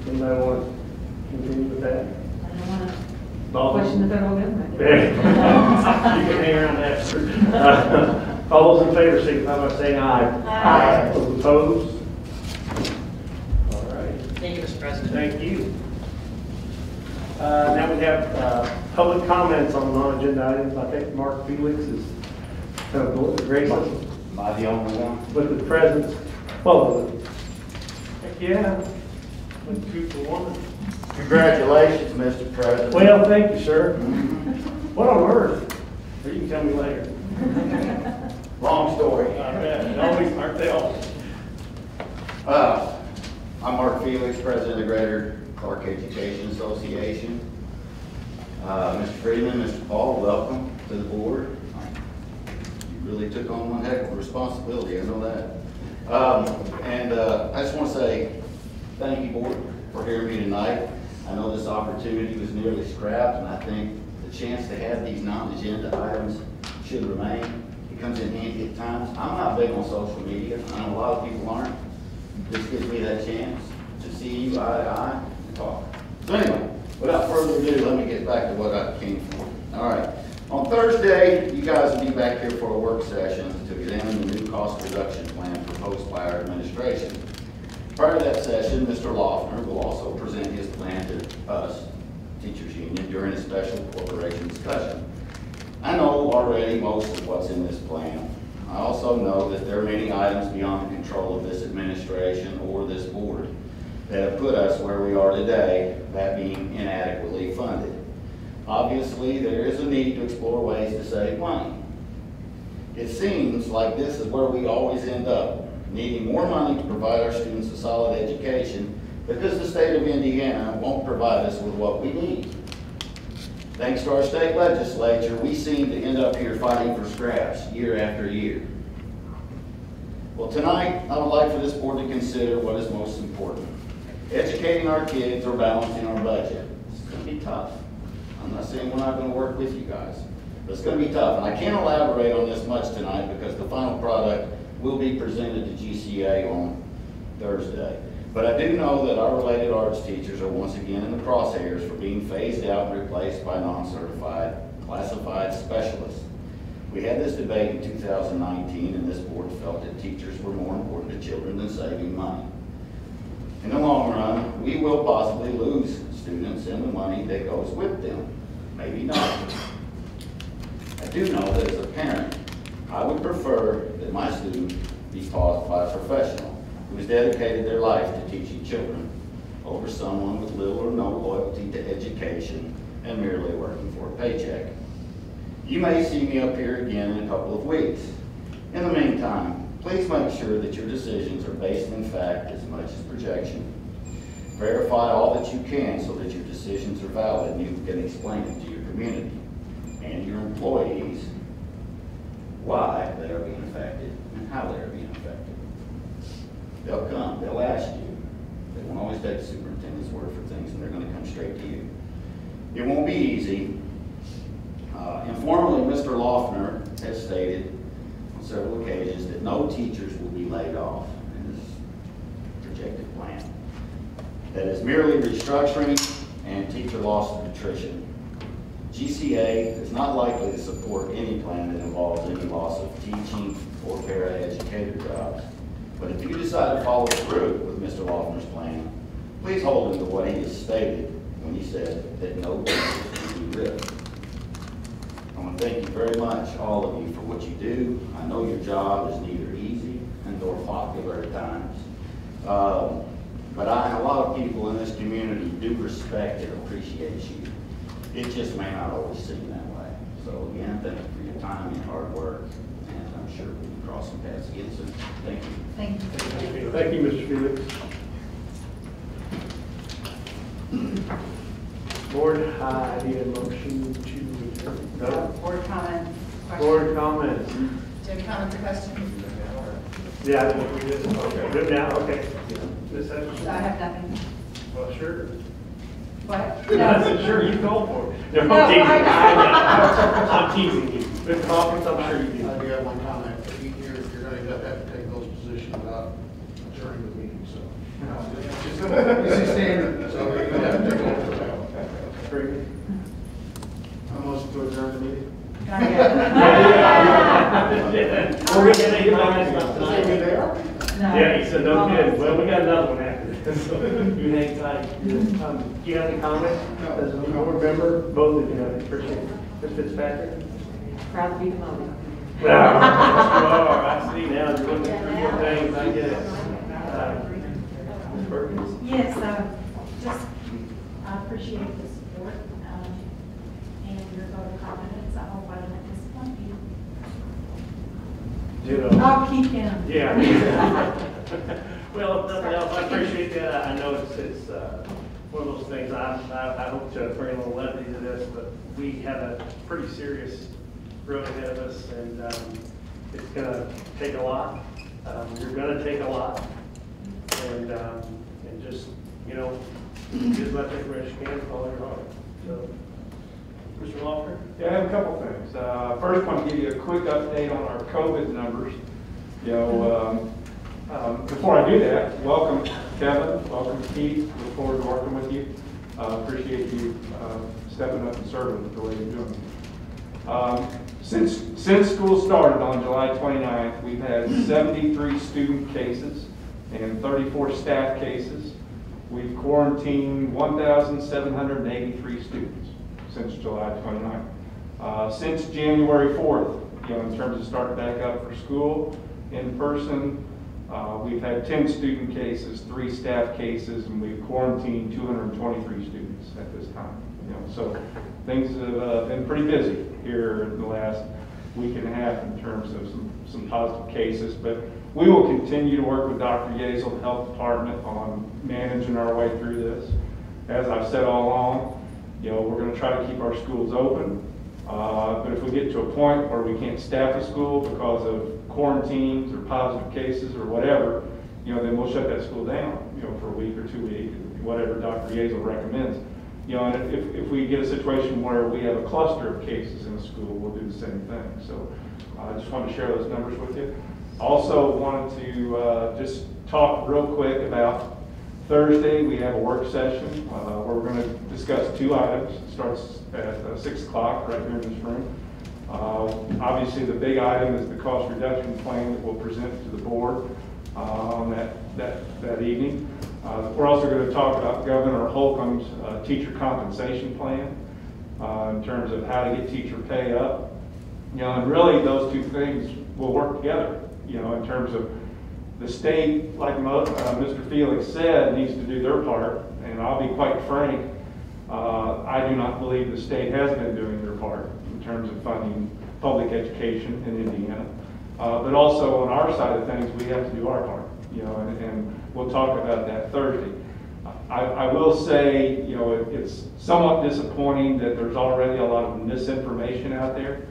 Speaker 8: Anybody want to continue with that?
Speaker 1: I don't want to question the federal government.
Speaker 8: You can hang around after. All those in favor, signify by saying aye.
Speaker 1: Aye.
Speaker 8: Those opposed? All right.
Speaker 12: Thank you, Mr. President.
Speaker 8: Thank you. Now we have public comments on non-agenda items. I think Mark Felix is gracious.
Speaker 3: Am I the only one?
Speaker 8: With the presence. Well, heck yeah. With 2 for 1.
Speaker 3: Congratulations, Mr. President.
Speaker 8: Well, thank you, sir. What on earth? Or you can tell me later.
Speaker 3: Long story.
Speaker 8: I bet. Aren't they always?
Speaker 3: I'm Mark Felix, President of the Greater
Speaker 13: Clark Education Association. Mr. Freeman, Mr. Paul, welcome to the board. You really took on one heck of a responsibility, I know that. I just want to say thank you, board, for hearing me tonight. I know this opportunity was nearly scrapped, and I think the chance to have these non-agenda items should remain. It comes in handy at times. I'm not big on social media. I know a lot of people aren't. This gives me that chance to see you eye to eye and talk. So anyway, without further ado, let me get back to what I came for. All right. On Thursday, you guys will be back here for a work session to examine the new cost reduction plan proposed by our administration. Prior to that session, Mr. Loeffner will also present his plan to us, Teachers Union, during a special corporation discussion. I know already most of what's in this plan. I also know that there are many items beyond the control of this administration or this board that have put us where we are today, that being inadequately funded. Obviously, there is a need to explore ways to save money. It seems like this is where we always end up, needing more money to provide our students a solid education because the state of Indiana won't provide us with what we need. Thanks to our state legislature, we seem to end up here fighting for scraps year after year. Well, tonight, I would like for this board to consider what is most important. Educating our kids or balancing our budget. It's going to be tough. I'm not saying we're not going to work with you guys, but it's going to be tough. And I can't elaborate on this much tonight because the final product will be presented to GCA on Thursday. But I do know that our related arts teachers are once again in the crosshairs for being phased out and replaced by non-certified classified specialists. We had this debate in 2019, and this board felt that teachers were more important to children than saving money. In the long run, we will possibly lose students and the money that goes with them. Maybe not. I do know that as a parent, I would prefer that my student be taught by a professional who has dedicated their life to teaching children over someone with little or no loyalty to education and merely working for a paycheck. You may see me up here again in a couple of weeks. In the meantime, please make sure that your decisions are based in fact as much as projection. Verify all that you can so that your decisions are valid and you can explain it to your community and your employees why they are being affected and how they are being affected. They'll come, they'll ask you. They won't always take the superintendent's word for things, and they're going to come straight to you. It won't be easy. Informally, Mr. Loeffner has stated on several occasions that no teachers will be laid off in this projected plan. That is merely restructuring and teacher loss and attrition. GCA is not likely to support any plan that involves any loss of teaching or para-educator jobs. But if you decide to follow through with Mr. Loeffner's plan, please hold him to what he has stated when he said that no teachers will be ripped. I want to thank you very much, all of you, for what you do. I know your job is neither easy nor popular at times. But I and a lot of people in this community do respect and appreciate you. It just may not always seem that way. So again, thank you for your time and hard work, and I'm sure we'll be crossing paths again soon. Thank you.
Speaker 10: Thank you.
Speaker 8: Thank you, Mr. Felix. Board, I need a motion to adjourn. No?
Speaker 10: Board comments.
Speaker 8: Board comments.
Speaker 10: Do you have any comments or questions?
Speaker 8: Yeah, I think we did. Okay, good now, okay. Ms. Hutchinson?
Speaker 10: I have nothing.
Speaker 8: Well, sure.
Speaker 10: What?
Speaker 8: I said, sure, you go for it.
Speaker 10: No,
Speaker 8: I'm teasing.
Speaker 10: I-
Speaker 8: I'm teasing you. Ms. Hawkins, I'm sure you do.
Speaker 5: I do have one comment. You're going to have to take those positions out during the meeting, so.
Speaker 3: This is standard.
Speaker 5: So you're going to have to take those out.
Speaker 8: Very good.
Speaker 3: I'm also to adjourn the meeting.
Speaker 10: Not yet.
Speaker 8: We're going to get comments about
Speaker 3: Is it
Speaker 8: tonight.
Speaker 3: there?
Speaker 10: No.
Speaker 8: Yeah, he said, no good. Well, we got another one after this. So you hang tight. Do you have any comments? As a board member, both of you, I appreciate it. Ms. Fitzpatrick?
Speaker 1: Proud to be the mother.
Speaker 8: Well, I see now, you're looking through your things, I get it. Ms. Perkins?
Speaker 9: Yes, just, I appreciate the support, and your vote of confidence. I hope I don't disappoint you.
Speaker 8: Ditto.
Speaker 10: I'll keep him.
Speaker 8: Yeah. Well, if nothing else, I appreciate that. I know it's one of those things, I hope to bring a little levity to this, but we have a pretty serious road ahead of us, and it's gonna take a lot. You're gonna take a lot, and just, you know, just let the information you can, follow your heart. So, Mr. Lofgren?
Speaker 4: Yeah, I have a couple things. First, I want to give you a quick update on our COVID numbers. You know, before I do that, welcome Kevin, welcome Keith. Look forward to working with you. Appreciate you stepping up and serving the way you're doing. Since school started on July 29th, we've had 73 student cases and 34 staff cases. We've quarantined 1,783 students since July 29th. Since January 4th, you know, in terms of starting back up for school in person, we've had 10 student cases, 3 staff cases, and we've quarantined 223 students at this time. You know, so things have been pretty busy here in the last week and a half in terms of some positive cases, but we will continue to work with Dr. Yazel, the health department, on managing our way through this. As I've said all along, you know, we're going to try to keep our schools open, but if we get to a point where we can't staff a school because of quarantines or positive cases or whatever, you know, then we'll shut that school down, you know, for a week or 2 weeks, whatever Dr. Yazel recommends. You know, and if we get a situation where we have a cluster of cases in a school, we'll do the same thing. So I just wanted to share those numbers with you. Also wanted to just talk real quick about Thursday. We have a work session where we're going to discuss 2 items. It starts at 6 o'clock right here in this room. Obviously, the big item is the cost reduction plan that we'll present to the board on that evening. We're also going to talk about Governor Holcomb's teacher compensation plan in terms of how to get teacher pay up. You know, and really those 2 things will work together. You know, in terms of the state, like Mr. Felix said, needs to do their part. And I'll be quite frank, I do not believe the state has been doing their part in terms of funding public education in Indiana. But also on our side of things, we have to do our part. You know, and we'll talk about that Thursday. I will say, you know, it's somewhat disappointing that there's already a lot of misinformation out there,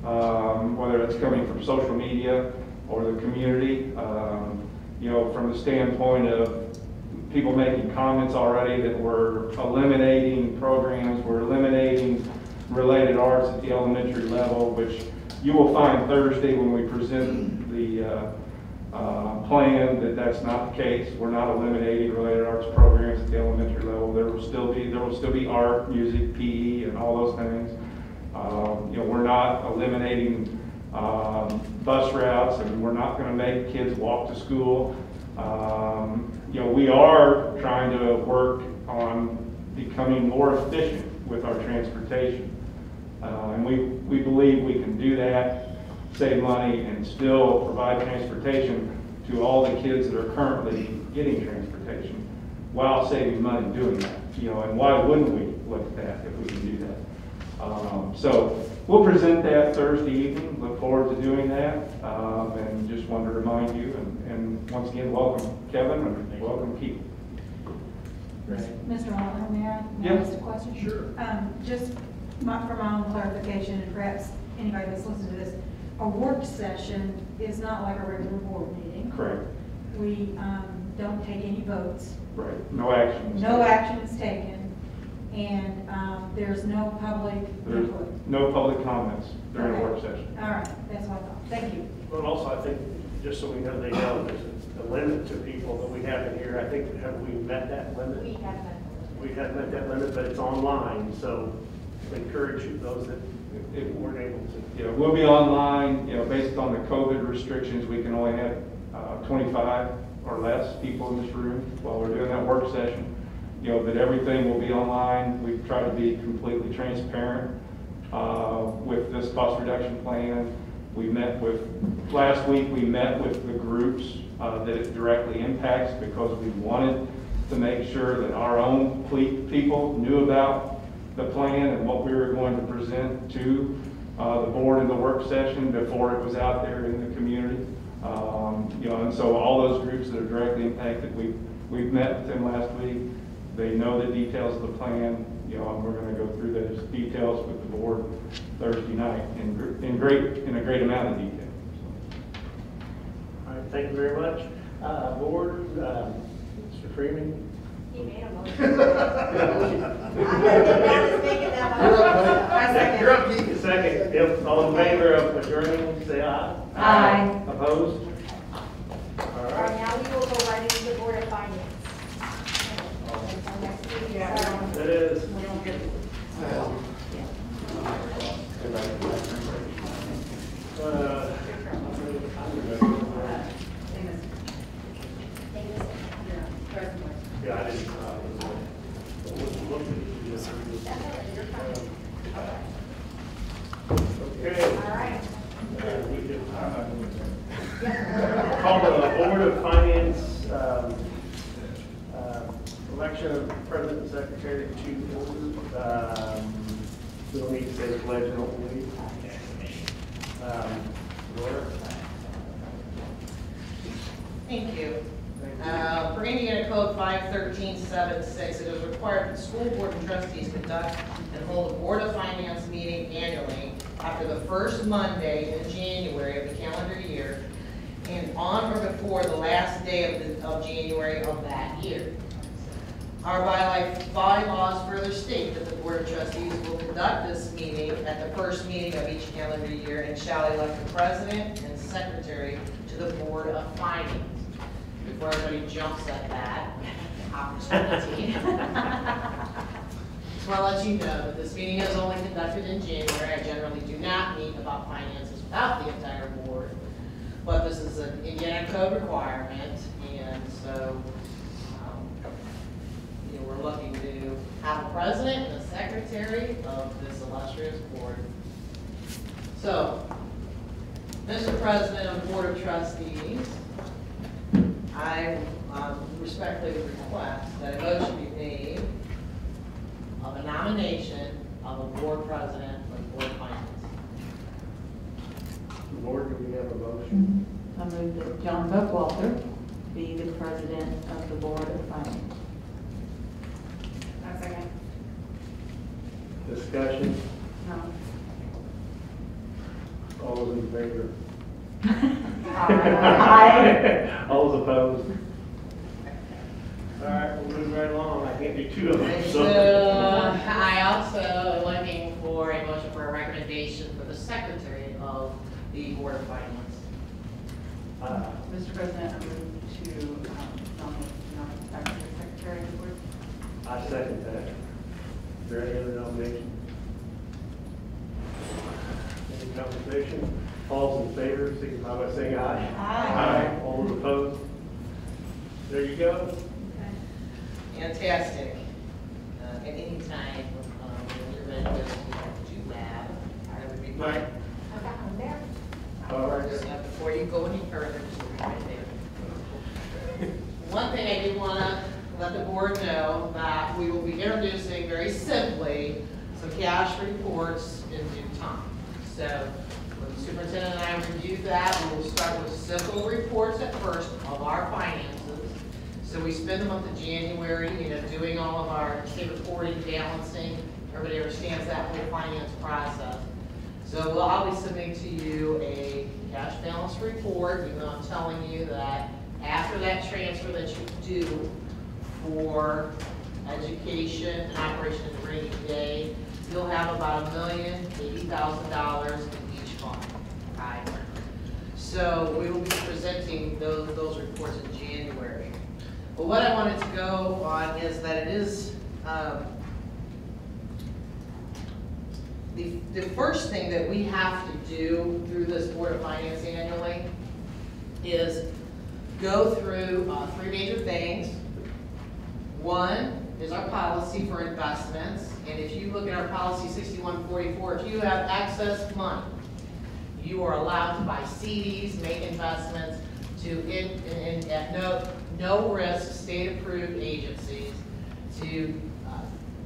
Speaker 4: whether it's coming from social media or the community, you know, from the standpoint of people making comments already that we're eliminating programs, we're eliminating related arts at the elementary level, which you will find Thursday when we present the plan that that's not the case. We're not eliminating related arts programs at the elementary level. There will still be art, music, PE, and all those things. You know, we're not eliminating bus routes, and we're not going to make kids walk to school. You know, we are trying to work on becoming more efficient with our transportation, and we believe we can do that, save money, and still provide transportation to all the kids that are currently getting transportation while saving money doing that. You know, and why wouldn't we look at that if we can do that? So we'll present that Thursday evening. Look forward to doing that, and just wanted to remind you. And once again, welcome Kevin and welcome Keith.
Speaker 6: Mr. Lofgren, may I ask a question?
Speaker 4: Sure.
Speaker 6: Just for my own clarification, and perhaps anybody that's listening to this, a work session is not like a regular board meeting.
Speaker 4: Correct.
Speaker 6: We don't take any votes.
Speaker 4: Right. No action.
Speaker 6: No action is taken, and there's no public input.
Speaker 4: No public comments during a work session.
Speaker 6: All right, that's what I thought. Thank you.
Speaker 8: But also, I think, just so we know, they know there's a limit to people that we have in here. I think, have we met that limit?
Speaker 7: We have that.
Speaker 8: We have met that limit, but it's online, so encourage you, those that weren't able to.
Speaker 4: Yeah, we'll be online. You know, based on the COVID restrictions, we can only have 25 or less people in this room while we're doing that work session. You know, but everything will be online. We've tried to be completely transparent with this cost reduction plan. Last week we met with the groups that it directly impacts, because we wanted to make sure that our own people knew about the plan and what we were going to present to the board in the work session before it was out there in the community. You know, and so all those groups that are directly impacted, we've met with them last week. They know the details of the plan, you know, and we're going to go through those details with the board Thursday night in a great amount of detail.
Speaker 8: All right, thank you very much. Board, Mr. Freeman?
Speaker 7: He made a motion.
Speaker 8: You're up, Keith. Second. If all in favor of adjourning, say aye.
Speaker 1: Aye.
Speaker 8: Opposed? All
Speaker 7: All right,
Speaker 8: right.
Speaker 7: now we will go right into the Board of Finance. That's our next meeting.
Speaker 8: That is. Yeah, I didn't. Okay.
Speaker 7: All right.
Speaker 8: We can call the Board of Finance election of President and Secretary to order. We don't need to say the pledge, don't we? Laura?
Speaker 12: Thank you. For Indiana Code 51376, it is required that the school board and trustees conduct and hold a Board of Finance meeting annually after the first Monday in January of the calendar year and on or before the last day of January of that year. Our bylaws further state that the Board of Trustees will conduct this meeting at the first meeting of each calendar year and shall elect the president and secretary to the Board of Finance. Before everybody jumps at that opportunity. Just want to let you know that this meeting is only conducted in January. I generally do not meet about finances without the entire board, but this is an Indiana Code requirement, and so we're looking to have a president and a secretary of this illustrious board. So, Mr. President of the Board of Trustees, I respectfully request that a motion be made of a nomination of a board president for the Board of Finance.
Speaker 8: Board, do we have a motion?
Speaker 1: I move that John Buckwalter be the president of the Board of Finance.
Speaker 7: Second.
Speaker 8: Discussion?
Speaker 1: No.
Speaker 8: All those in favor?
Speaker 1: Aye.
Speaker 8: All those opposed? All right, we'll move right along. I can't do two of them,
Speaker 12: So,
Speaker 8: so.
Speaker 12: I also am looking for a motion for a recommendation for the secretary of the Board of Finance.
Speaker 10: Mr. President, I move to nominate Secretary of the Board.
Speaker 8: I second that. Is there any other nomination? Any conversation? All in favor, signify by saying aye.
Speaker 7: Aye.
Speaker 8: All those opposed? There you go.
Speaker 12: Fantastic. At any time, when you're ready to lab, I would be
Speaker 8: Right.
Speaker 7: I've got one there.
Speaker 8: All right.
Speaker 12: Just before you go any further, just leave it right there. One thing I do want to let the board know that we will be introducing very simply some cash reports in due time. So when the superintendent and I review that, we will start with simple reports at first of our finances. So we spend the month of January, doing all of our state reporting, balancing. Everybody understands that whole finance process. So I'll be submitting to you a cash balance report, even though I'm telling you that after that transfer that you do for education and operation of the rainy day, you'll have about $1,080,000 in each fund. Okay? So we will be presenting those reports in January. But what I wanted to go on is that it is the first thing that we have to do through this Board of Finance annually is go through three major things. One is our policy for investments, and if you look at our policy 6144, if you have excess money, you are allowed to buy CDs, make investments at no risk, state-approved agencies to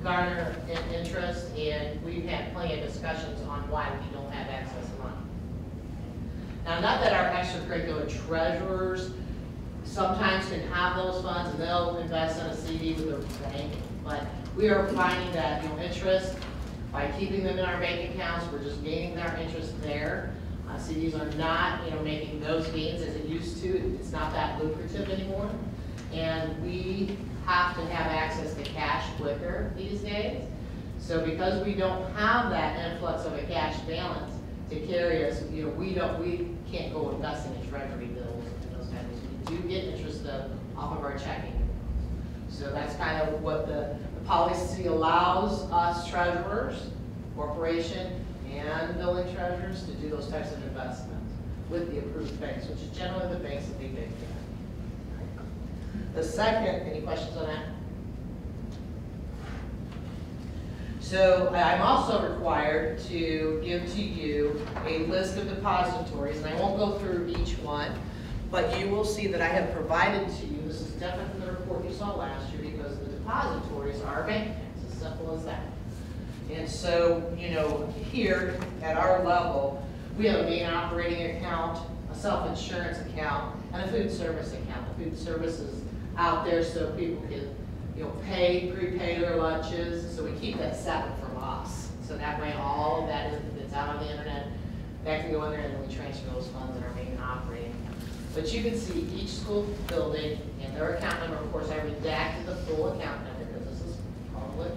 Speaker 12: garner interest, and we've had plenty of discussions on why we don't have excess money. Now, not that our extracurricular treasurers sometimes can have those funds and they'll invest in a CD with their bank. But we are finding that, interest, by keeping them in our bank accounts, we're just gaining our interest there. CDs are not, making those gains as it used to. It's not that lucrative anymore. And we have to have access to cash quicker these days. So because we don't have that influx of a cash balance to carry us, we can't go investing in treasury bills and those kinds of things. We do get interest though off of our checking. So that's kind of what the policy allows us treasurers, corporation, and billing treasurers to do those types of investments with the approved banks, which is generally the banks that we pay for. The second, any questions on that? So I'm also required to give to you a list of depositories, and I won't go through each one, but you will see that I have provided to you, this is different from the report you saw last year, because the depositories are bank accounts, as simple as that. And so, here at our level, we have a main operating account, a self-insurance account, and a food service account. The food service is out there so people can, prepay their lunches. So we keep that separate from us. So that way, all of that that's out on the internet, that can go in there, and then we transfer those funds in our main operating account. But you can see each school building and their account number. Of course, I redacted the full account number because this is public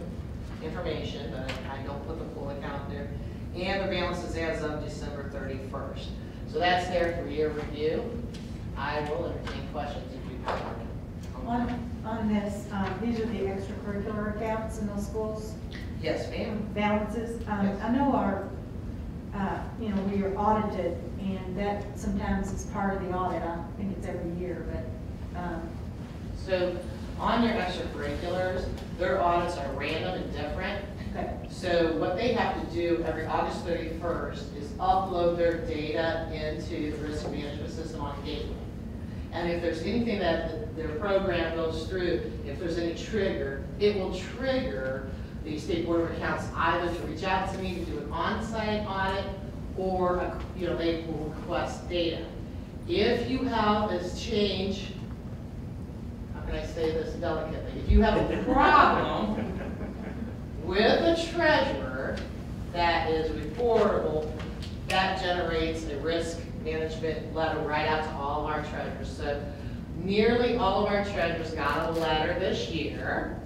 Speaker 12: information, but I don't put the full account there. And the balances as of December 31st. So that's there for your review. I will entertain questions if you have any.
Speaker 6: On this, these are the extracurricular accounts in those schools?
Speaker 12: Yes, ma'am.
Speaker 6: Balances.
Speaker 12: Yes.
Speaker 6: I know our, we are audited, and that sometimes is part of the audit. I think it's every year, but.
Speaker 12: So on your extracurriculars, their audits are random and different.
Speaker 6: Okay.
Speaker 12: So what they have to do every August 31st is upload their data into the risk management system on Gateway. And if there's anything that their program goes through, if there's any trigger, it will trigger the State Board of Accounts either to reach out to me to do an on-site audit, or they will request data. If you have this change, how can I say this delicately? If you have a problem with a treasurer that is reportable, that generates a risk management letter right out to all of our treasurers. So nearly all of our treasurers got a letter this year,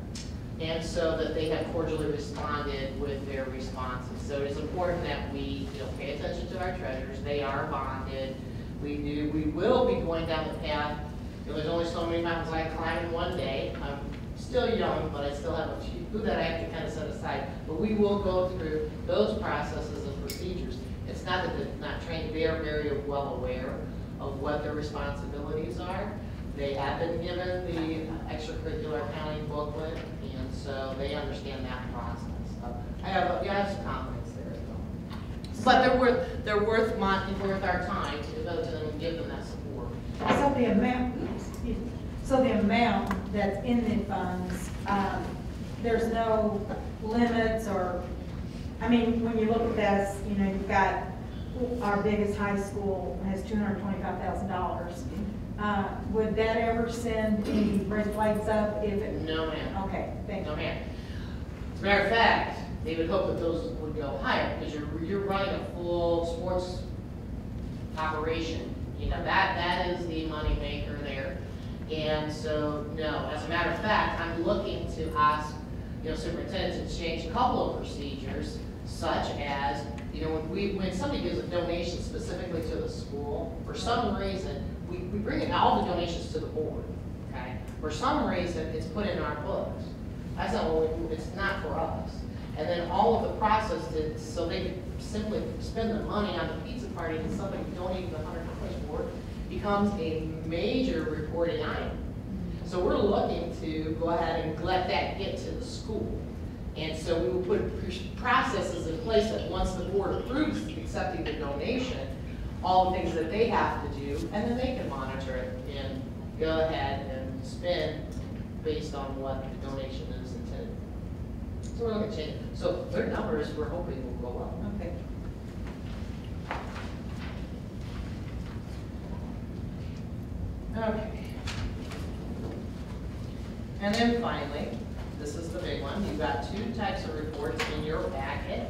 Speaker 12: and so that they have cordially responded with their responses. So it's important that we pay attention to our treasurers. They are bonded. We will be going down the path. There's only so many mountains I climb in one day. I'm still young, but I still have a few that I have to kind of set aside. But we will go through those processes and procedures. It's not that they're not trained. They are very well aware of what their responsibilities are. They have been given the extracurricular accounting booklet, and so they understand that process. So I have some confidence there as well. But they're worth our time to devote to them and give them that support.
Speaker 6: So the amount that's in the funds, there's no limits, or, when you look at this, you've got our biggest high school has $225,000. Would that ever send any red flags up if it?
Speaker 12: No, ma'am.
Speaker 6: Okay, thank you.
Speaker 12: No, ma'am. As a matter of fact, they would hope that those would go higher, because you're running a full sports operation. That is the money maker there. And so, no, as a matter of fact, I'm looking to ask, superintendents to change a couple of procedures, such as, when somebody gives a donation specifically to the school, for some reason, we bring in all the donations to the board, okay? For some reason, it's put in our books. That's not what we do. It's not for us. And then all of the process so they could simply spend the money on the pizza party and somebody donated $100 for it, becomes a major reporting item. So we're looking to go ahead and let that get to the school. And so we will put processes in place that once the board approves accepting the donation, all the things that they have to do, and then they can monitor it and go ahead and spend based on what the donation is intended. So we're looking to change it. So their numbers, we're hoping will go up.
Speaker 6: Okay.
Speaker 12: Okay. And then finally, this is the big one. You've got two types of reports in your packet.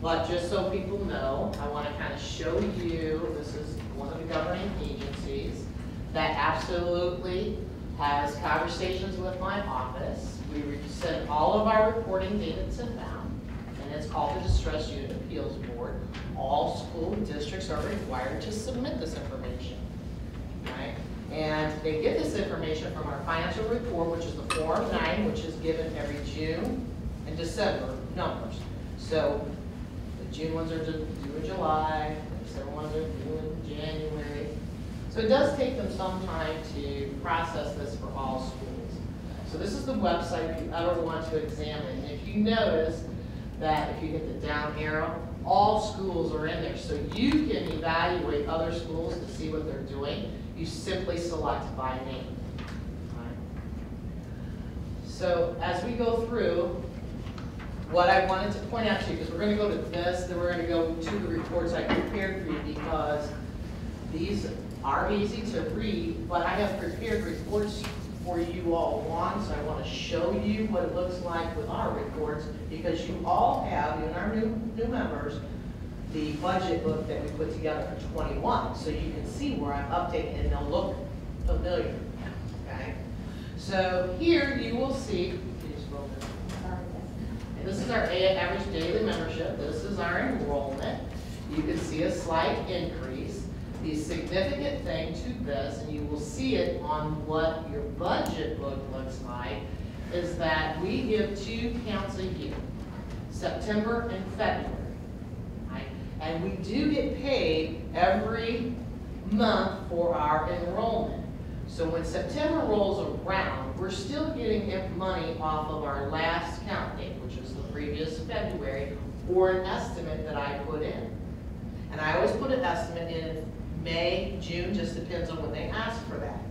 Speaker 12: But just so people know, I want to kind of show you, this is one of the governing agencies that absolutely has conversations with my office. We send all of our reporting data to them, and it's called the Distress Unit Appeals Board. All school districts are required to submit this information, right? And they get this information from our financial report, which is the Form 9, which is given every June and December numbers. So the June ones are due in July, the December ones are due in January. So it does take them some time to process this for all schools. So this is the website if you ever want to examine. If you notice that if you hit the down arrow, all schools are in there. So you can evaluate other schools to see what they're doing. You simply select by name. Right. So as we go through, what I wanted to point out to you, because we're going to go to this, then we're going to go to the reports I prepared for you, because these are easy to read, but I have prepared reports for you all along, so I want to show you what it looks like with our reports, because you all have, in our new members, the budget book that we put together for 21, so you can see where I'm updating, and they'll look familiar, okay? So here you will see, and this is our average daily membership, this is our enrollment. You can see a slight increase. The significant thing to this, and you will see it on what your budget book looks like, is that we give 2 counts a year, September and February. Right? And we do get paid every month for our enrollment. So when September rolls around, we're still getting money off of our last count date, which is the previous February, or an estimate that I put in. And I always put an estimate in May, June, just depends on when they ask for that.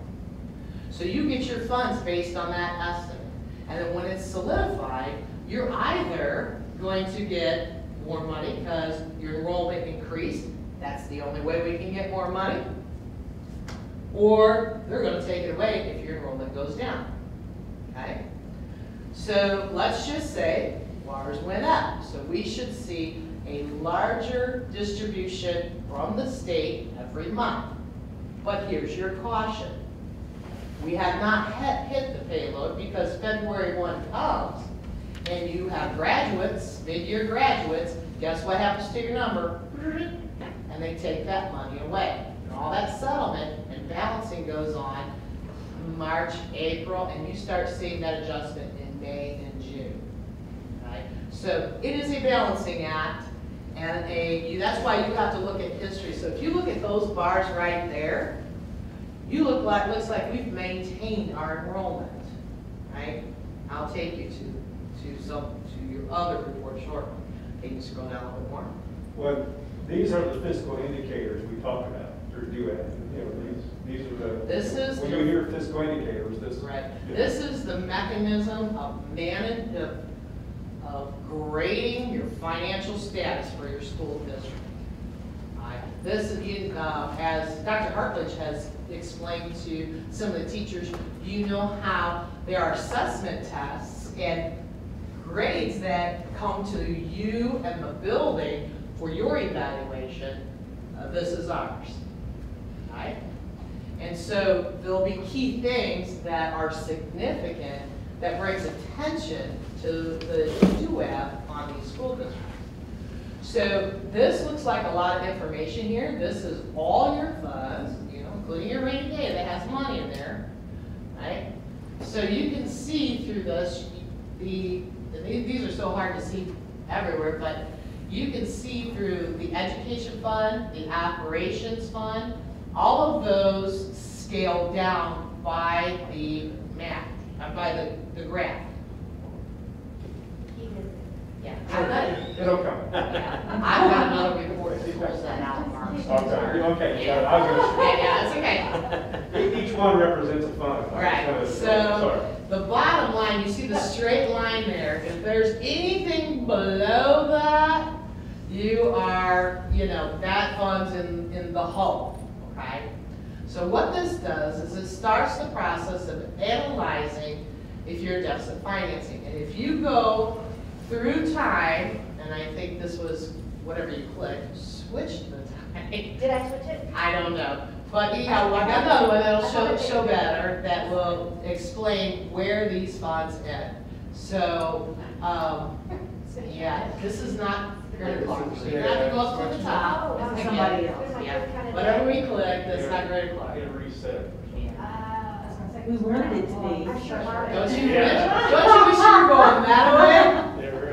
Speaker 12: So you get your funds based on that estimate. And then when it's solidified, you're either going to get more money because your enrollment increased. That's the only way we can get more money. Or they're going to take it away if your enrollment goes down. Okay? So let's just say ours went up. So we should see a larger distribution from the state every month. But here's your caution. We have not hit the payload because February 1 comes and you have graduates, mid-year graduates, guess what happens to your number? And they take that money away. And all that settlement and balancing goes on March, April, and you start seeing that adjustment in May and June. Right? So it is a balancing act. And that's why you have to look at history. So if you look at those bars right there, looks like we've maintained our enrollment, right? I'll take you to your other report shortly. Can you scroll down a little bit more?
Speaker 4: Well, these are the fiscal indicators we talked about, or do at. These are the. When you hear fiscal indicators, this.
Speaker 12: Right. Yeah. This is the mechanism of grading your financial status for your school district. This, as Dr. Hartledge has explained to some of the teachers, you know how there are assessment tests and grades that come to you and the building for your evaluation. This is ours. Right? And so there'll be key things that are significant that brings attention to the UAP on these school districts. So this looks like a lot of information here. This is all your funds, including your rainy day that has money in there, right? So you can see through this, these are so hard to see everywhere, but you can see through the education fund, the operations fund, all of those scale down by the map, by the graph. Yeah.
Speaker 4: It'll come.
Speaker 12: Yeah. I've got another report that pulls that out, Mark.
Speaker 4: Okay.
Speaker 12: Yeah.
Speaker 4: I was gonna
Speaker 12: Yeah, it's okay.
Speaker 4: Each one represents a fund.
Speaker 12: Right. So the bottom line, you see the straight line there. If there's anything below that, you are, that fund's in the hole. Okay. So what this does is it starts the process of analyzing if you're deficit financing. And if you go through time, and I think this was whatever you clicked, switch the time.
Speaker 7: Did I switch it?
Speaker 12: I don't know. But anyhow, I got another one that'll show better, that will explain where these funds end. So, yeah, this is not Greater Clark. So you have to go up to the top.
Speaker 7: Oh,
Speaker 12: Again,
Speaker 1: somebody else.
Speaker 12: yeah. Whatever we click, that's not Greater Clark.
Speaker 4: Get a reset.
Speaker 1: We wanted it to be.
Speaker 12: Don't you wish you were going that way?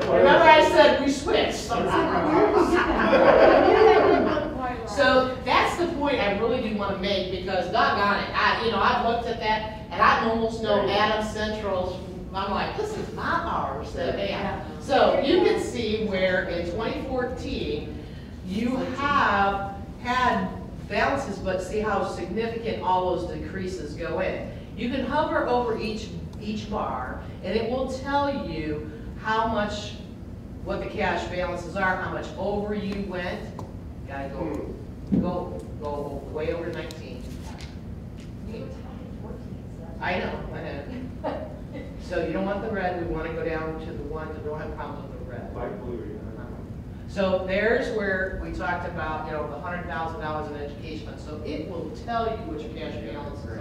Speaker 12: Remember I said we switched. So that's the point I really do want to make, because doggone it, I've looked at that and I almost know Adams Central's. I'm like, this is not ours. So you can see where in 2014 you have had balances, but see how significant all those decreases go in. You can hover over each bar, and it will tell you how much, what the cash balances are, how much over you went. Gotta go way over 19. I know. So you don't want the red. We want to go down to the ones that don't have problems with the red.
Speaker 4: Light blue, yeah.
Speaker 12: So there's where we talked about, the $100,000 in education fund. So it will tell you what your cash balances are.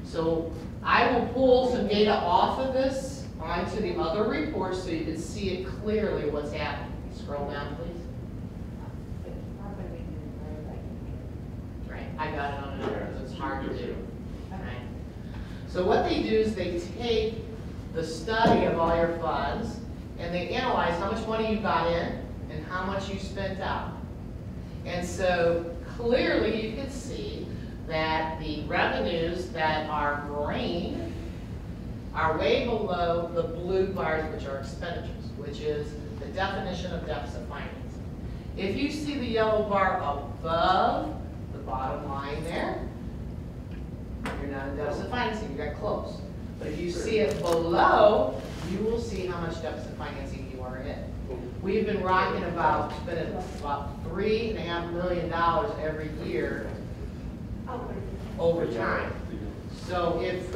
Speaker 12: So I will pull some data off of this onto the other reports so you can see it clearly what's happening. Scroll down, please. Right, I got it on another because it's hard to do. Right. So what they do is they take the study of all your funds and they analyze how much money you got in and how much you spent out. And so clearly you can see that the revenues that are green are way below the blue bars, which are expenditures, which is the definition of deficit financing. If you see the yellow bar above the bottom line there, you're not in deficit financing, you got close. But if you see it below, you will see how much deficit financing you are in. We've been rocking about spending about $3.5 million every year over time. So if,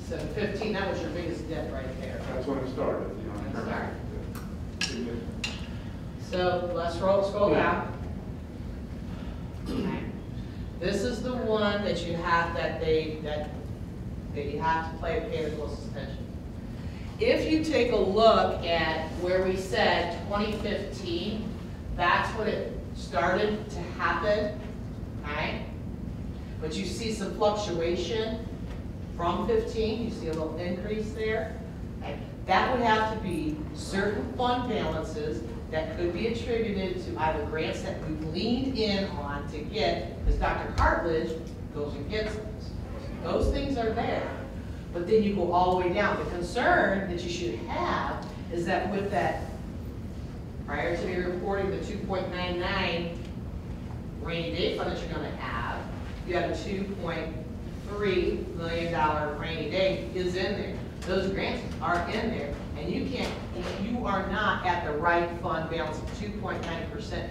Speaker 12: so 15, that was your biggest debt right there.
Speaker 4: That's when it started,
Speaker 12: So let's scroll down. Okay. This is the one that you have that you have to pay the closest attention. If you take a look at where we said 2015, that's when it started to happen, right? But you see some fluctuation from 15, you see a little increase there. Okay? That would have to be certain fund balances that could be attributed to either grants that we've leaned in on to get, because Dr. Hartledge goes and gets those. Those things are there. But then you go all the way down. The concern that you should have is that with that, prior to me reporting the 2.99 rainy day fund that you're going to have, you have a $2.3 million rainy day is in there. Those grants are in there, and you can't, if you are not at the right fund balance of 2.9%,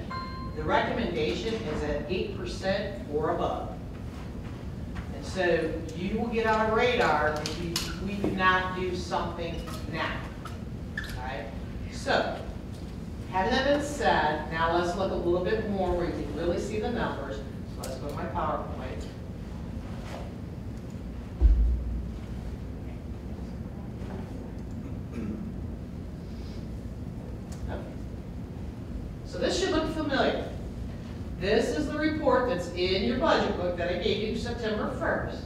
Speaker 12: the recommendation is at 8% or above. And so you will get on a radar if we do not do something now. All right? So, having that been said, now let's look a little bit more where you can really see the numbers. So let's go to my PowerPoint. So this should look familiar. This is the report that's in your budget book that I gave you September 1st.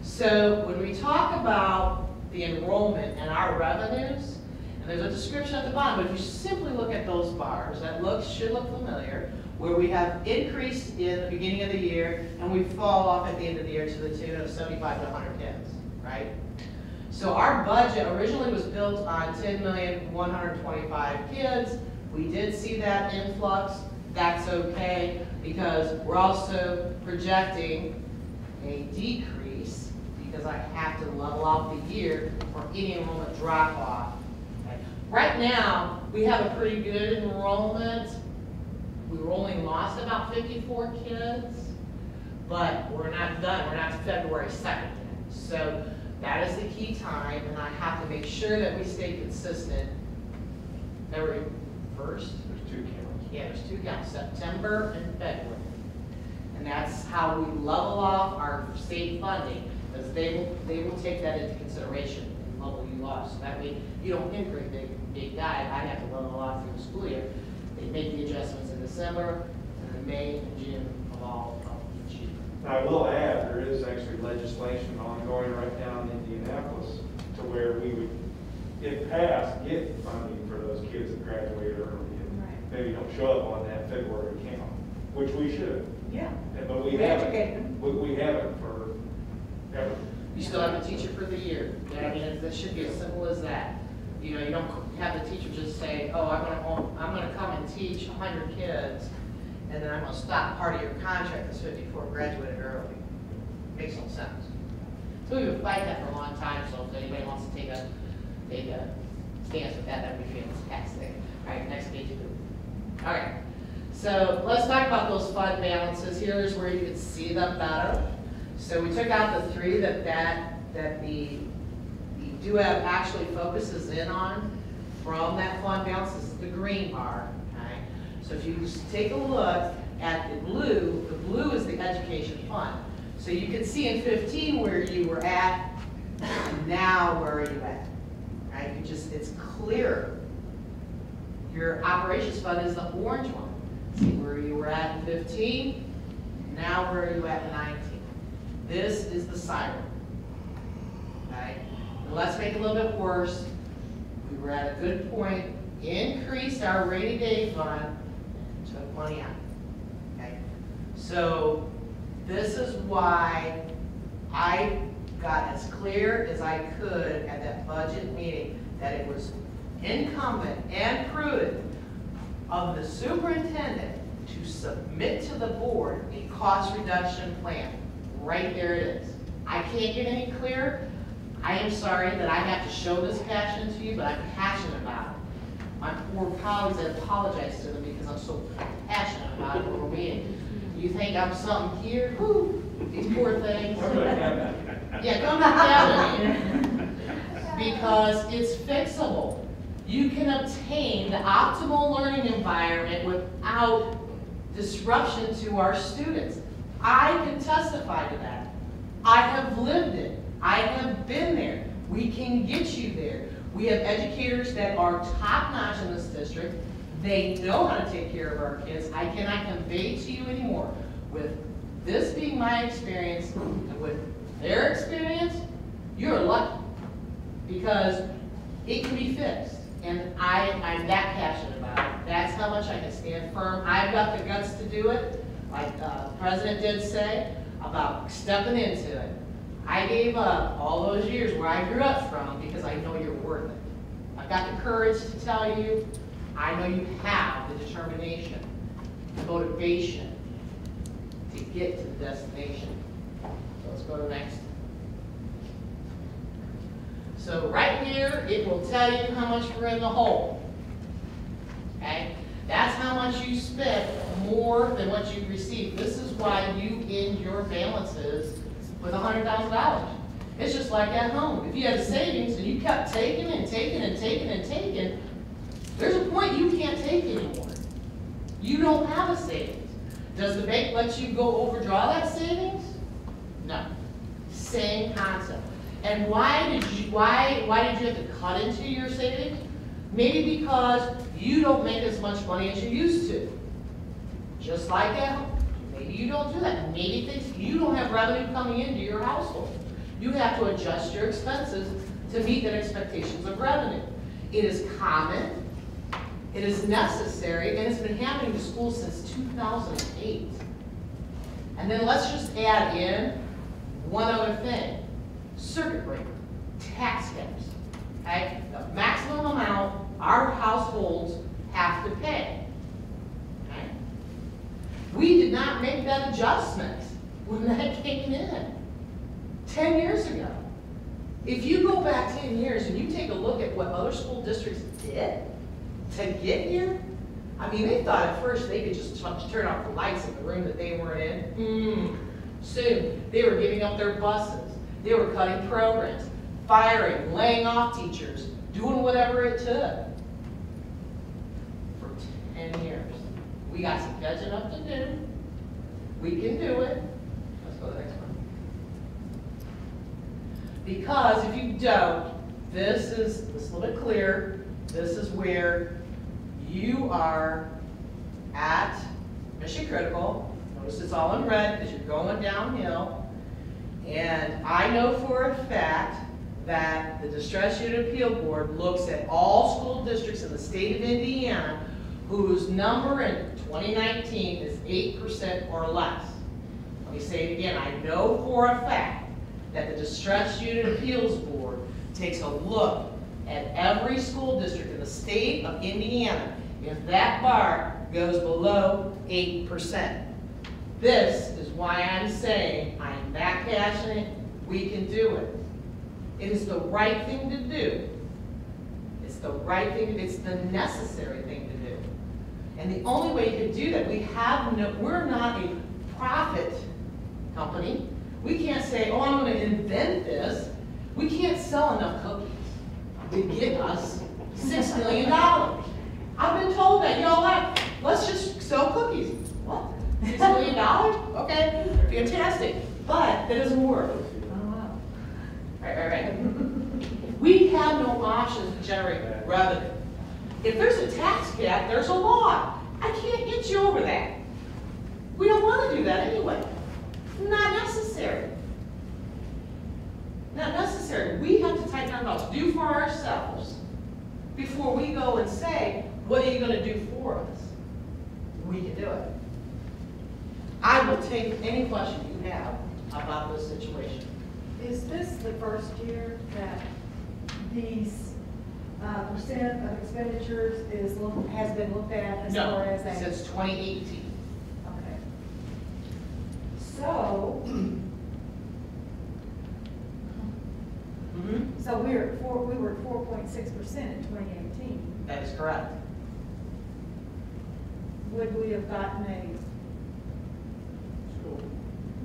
Speaker 12: So when we talk about the enrollment and our revenues, and there's a description at the bottom, but if you simply look at those bars, that should look familiar, where we have increased in the beginning of the year, and we fall off at the end of the year to the tune of 75 to 100 kids, right? So our budget originally was built on 10,125 kids. We did see that influx. That's okay, because we're also projecting a decrease because I have to level out the year for any enrollment drop off. Okay. Right now, we have a pretty good enrollment. We only lost about 54 kids, but we're not done. We're not to February 2nd yet. So that is the key time, and I have to make sure that we stay consistent every first.
Speaker 4: There's 2 counts.
Speaker 12: Yeah, there's 2 counts, September and February. And that's how we level off our state funding, because they will take that into consideration and level you off. So that way you don't hit a big dive. I have to level off through the school year. They make the adjustments in December, and then May and June of all of each year.
Speaker 4: Now, I will add, there is actually legislation ongoing right now in Indianapolis to where we would, if passed, get funding for those kids that graduate early and maybe don't show up on that February count, which we should.
Speaker 10: Yeah.
Speaker 4: But we
Speaker 10: educate them.
Speaker 4: haven't. We haven't for ever.
Speaker 12: You still have a teacher for the year. I mean, that should be as simple as that. You know, you don't have the teacher just say, oh, I'm gonna come and teach 100 kids, and then I'm gonna stop part of your contract that's 54 graduated early. Makes no sense. So we've been fighting that for a long time, so if anybody wants to take a stance with that, that would be fantastic. All right, next page. All right, so let's talk about those fund balances. Here's where you can see them better. So we took out the 3 that the DUEB actually focuses in on from that fund balance. This is the green bar, okay? So if you just take a look at the blue is the education fund. So you can see in 15 where you were at, and now where are you at? Right? It's clear. Your operations fund is the orange one. See where you were at in 15, now where are you at in 19? This is the siren. Okay? And let's make it a little bit worse. We were at a good point, increased our rainy day fund, and took money out. Okay? So this is why I got as clear as I could at that budget meeting that it was incumbent and prudent of the superintendent to submit to the board a cost reduction plan. Right there it is. I can't get any clearer. I am sorry that I have to show this passion to you, but I'm passionate about it. My poor colleagues, I apologize to them because I'm so passionate about it when we're meeting. You think I'm something here? Whoo, these poor things. Yeah, come to Kevin. Because it's fixable. You can obtain the optimal learning environment without disruption to our students. I can testify to that. I have lived it. I have been there. We can get you there. We have educators that are top-notch in this district. They know how to take care of our kids. I cannot convey to you anymore. With this being my experience and with their experience, you're lucky because it can be fixed. And I'm that passionate about it. That's how much I can stand firm. I've got the guts to do it, like the president did say, about stepping into it. I gave up all those years where I grew up from because I know you're worth it. I've got the courage to tell you, I know you have the determination, the motivation to get to the destination. So let's go to the next. So right here, it will tell you how much we're in the hole. Okay? That's how much you spent more than what you received. This is why you end your balances with $100,000. It's just like at home. If you had savings and you kept taking and taking and taking and taking, there's a point you can't take anymore. You don't have a savings. Does the bank let you go overdraw that savings? No. Same concept. And why did you have to cut into your savings? Maybe because you don't make as much money as you used to. Just like at home. Maybe you don't do that. Maybe things you don't have revenue coming into your household. You have to adjust your expenses to meet the expectations of revenue. It is common, it is necessary, and it's been happening to schools since 2008. And then let's just add in one other thing. Circuit breaker, tax caps. Okay? The maximum amount our households have to pay. Okay? We did not make that adjustment when that came in 10 years ago. If you go back 10 years and you take a look at what other school districts did to get here, I mean, they thought at first they could just turn off the lights in the room that they weren't in. Soon, they were giving up their buses. They were cutting programs, firing, laying off teachers, doing whatever it took for 10 years. We got some catching up to do. We can do it. Let's go to the next one. Because if you don't, this is a little bit clear. This is where you are at mission critical. Notice it's all in red because you're going downhill. And I know for a fact that the Distress Unit Appeal Board looks at all school districts in the state of Indiana whose number in 2019 is 8% or less. Let me say it again. I know for a fact that the Distress Unit Appeals Board takes a look at every school district in the state of Indiana if that bar goes below 8%. This is why I'm saying I'm that passionate, we can do it. It is the right thing to do. It's the right thing, it's the necessary thing to do. And the only way you can do that, we're not a profit company. We can't say, oh, I'm going to invent this. We can't sell enough cookies to get us $6 million. I've been told that, you know what, let's just sell cookies. What? $6 million? Okay, fantastic. But that doesn't work.
Speaker 6: Oh, wow.
Speaker 12: Right. We have no options to generate revenue. If there's a tax cap, there's a law. I can't get you over that. We don't want to do that anyway. Not necessary. Not necessary. We have to tighten our belts, do for ourselves, before we go and say, what are you going to do for us? We can do it. I will take any question you have about this situation.
Speaker 6: Is this the first year that these percent of expenditures has been looked at as far as a?
Speaker 12: Since 2018.
Speaker 6: Okay. So, so we were at 4.6% in 2018.
Speaker 12: That is correct.
Speaker 6: Would we have gotten a?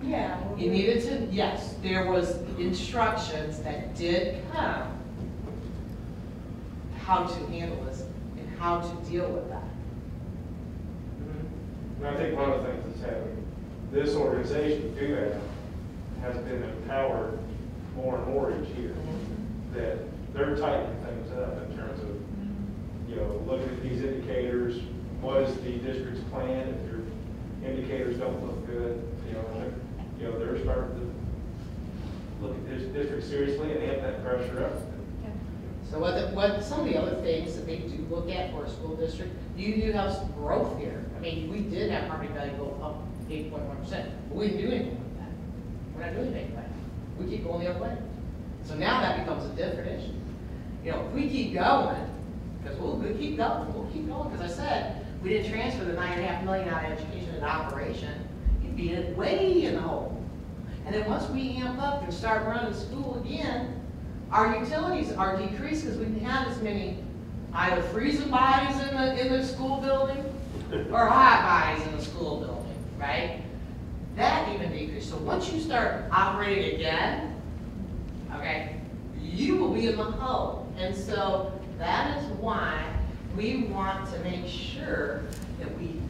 Speaker 6: Yeah.
Speaker 12: You needed to, yes, there was instructions that did come how to handle this and how to deal with that.
Speaker 4: And I think one of the things that's happening, this organization to do that has been empowered more and more each year. That they're tightening things up in terms of, you know, looking at these indicators. What is the district's plan if your indicators don't look good? They're starting to look at this district seriously and amp that pressure up.
Speaker 12: So what some of the other things that they do look at for a school district, you do have some growth here. I mean, we did have property value go up 8.1%, but we didn't do anything with that. We're not doing anything with that. We keep going the other way. So now that becomes a different issue. You know, if we keep going, because we'll keep going, because I said we didn't transfer the $9.5 million out of education and operation, you'd be way in the hole. And then once we amp up and start running school again, our utilities are decreased because we didn't have as many either freezing bodies in the school building or hot bodies in the school building, right? That even decreased. So once you start operating again, okay, you will be in the hole. And so that is why we want to make sure that we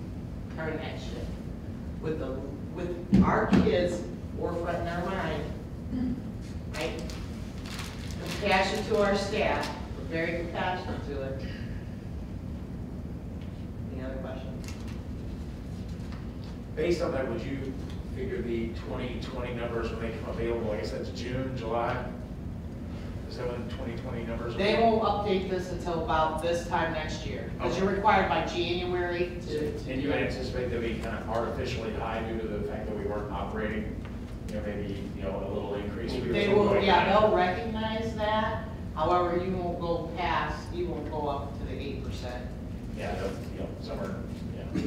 Speaker 12: turn that shit with our kids forefront in our mind, right? Compassion to our staff. We're very compassionate to it. Any other questions?
Speaker 14: Based on that, would you figure the 2020 numbers when they come available? I guess that's June, July? Is that when 2020 numbers are?
Speaker 12: They won't update this until about this time next year, because you're required by January to.
Speaker 14: And you would anticipate they'll be kind of artificially high due to the fact that we weren't operating, maybe, a little increase?
Speaker 12: They will, yeah, they'll recognize that. However, you won't go up to the 8%.
Speaker 14: Yeah, somewhere, yeah.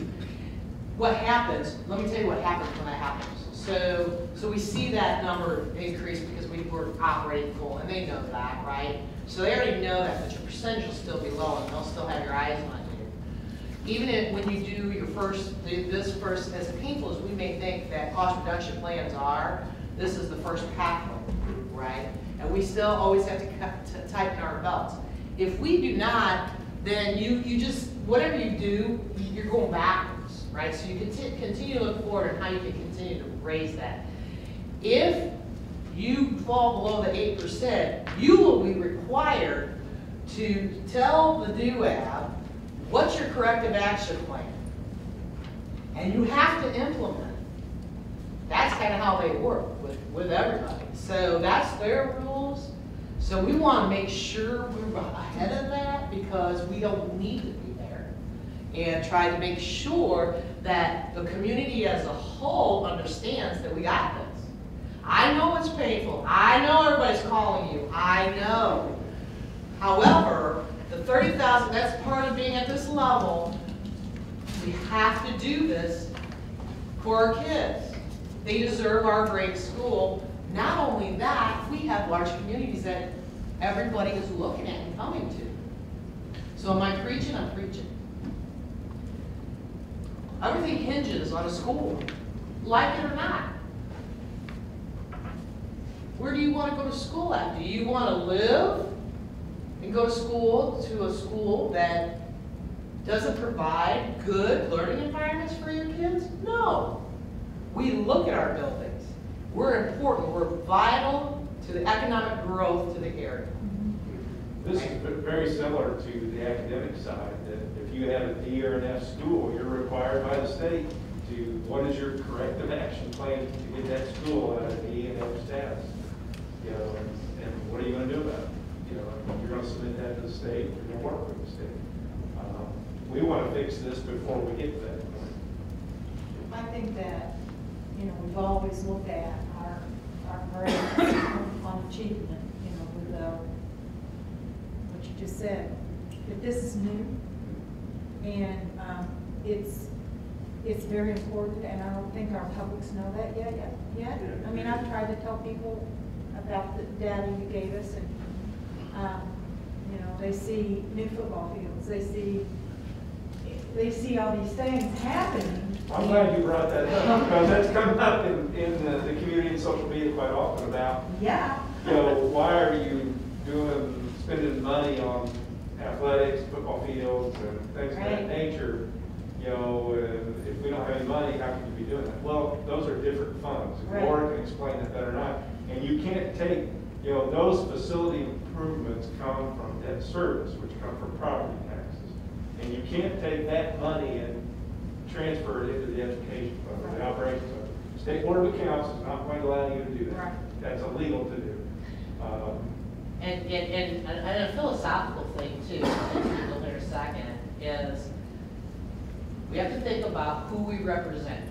Speaker 12: What happens, let me tell you what happens when that happens. So we see that number increase because we were operating full, and they know that, right? So they already know that, but your percentage will still be low, and they'll still have your eyes on you. Even when you do your this first, as painful as we may think that cost reduction plans are, this is the first pathway. right? And we still always have to tighten our belts. If we do not, then you just, whatever you do, you're going backwards, right? So you continue to look forward and how you can continue to raise that. If you fall below the 8%, you will be required to tell the DUAB what's your corrective action plan. And you have to implement it. That's kind of how they work with everybody. So that's their rules. So we want to make sure we're ahead of that because we don't need to be there. And try to make sure that the community as a whole understands that we got this. I know it's painful. I know everybody's calling you. I know. However, the 30,000, that's part of being at this level. We have to do this for our kids. They deserve our great school. Not only that, we have large communities that everybody is looking at and coming to. So am I preaching? I'm preaching. Everything hinges on a school, like it or not. Where do you want to go to school at? Do you want to live and go to a school that doesn't provide good learning environments for your kids? No. We look at our buildings. We're important. We're vital to the economic growth to the area.
Speaker 4: This is very similar to the academic side, that if you have a D or an F school, you're required by the state to, what is your corrective action plan to get that school out of D and F status? You know, and what are you going to do about it? You know, you're going to submit that to the state, you're going to work with the state. We want to fix this before we get to that point.
Speaker 6: I think that, you know, we've always looked at our grades on achievement, you know, with what you just said. But this is new, and it's very important, and I don't think our publics know that yet. I mean, I've tried to tell people about the data you gave us, and you know, they see new football fields, they see all these things happening.
Speaker 4: I'm glad you brought that up, because that's come up in the community and social media quite often about, you know, why are you spending money on athletics, football fields, and things of that nature? You know, if we don't have any money, how can you be doing that? Well, those are different funds. Laura can explain that better than I. And you can't take, you know, those facility improvements come from debt service, which come from property taxes. And you can't take that money and transfer it into the education fund or the operations fund. State Board of Accounts is not going to allow you to do that. That's illegal to do.
Speaker 12: And a philosophical thing too, in a second, is we have to think about who we represent,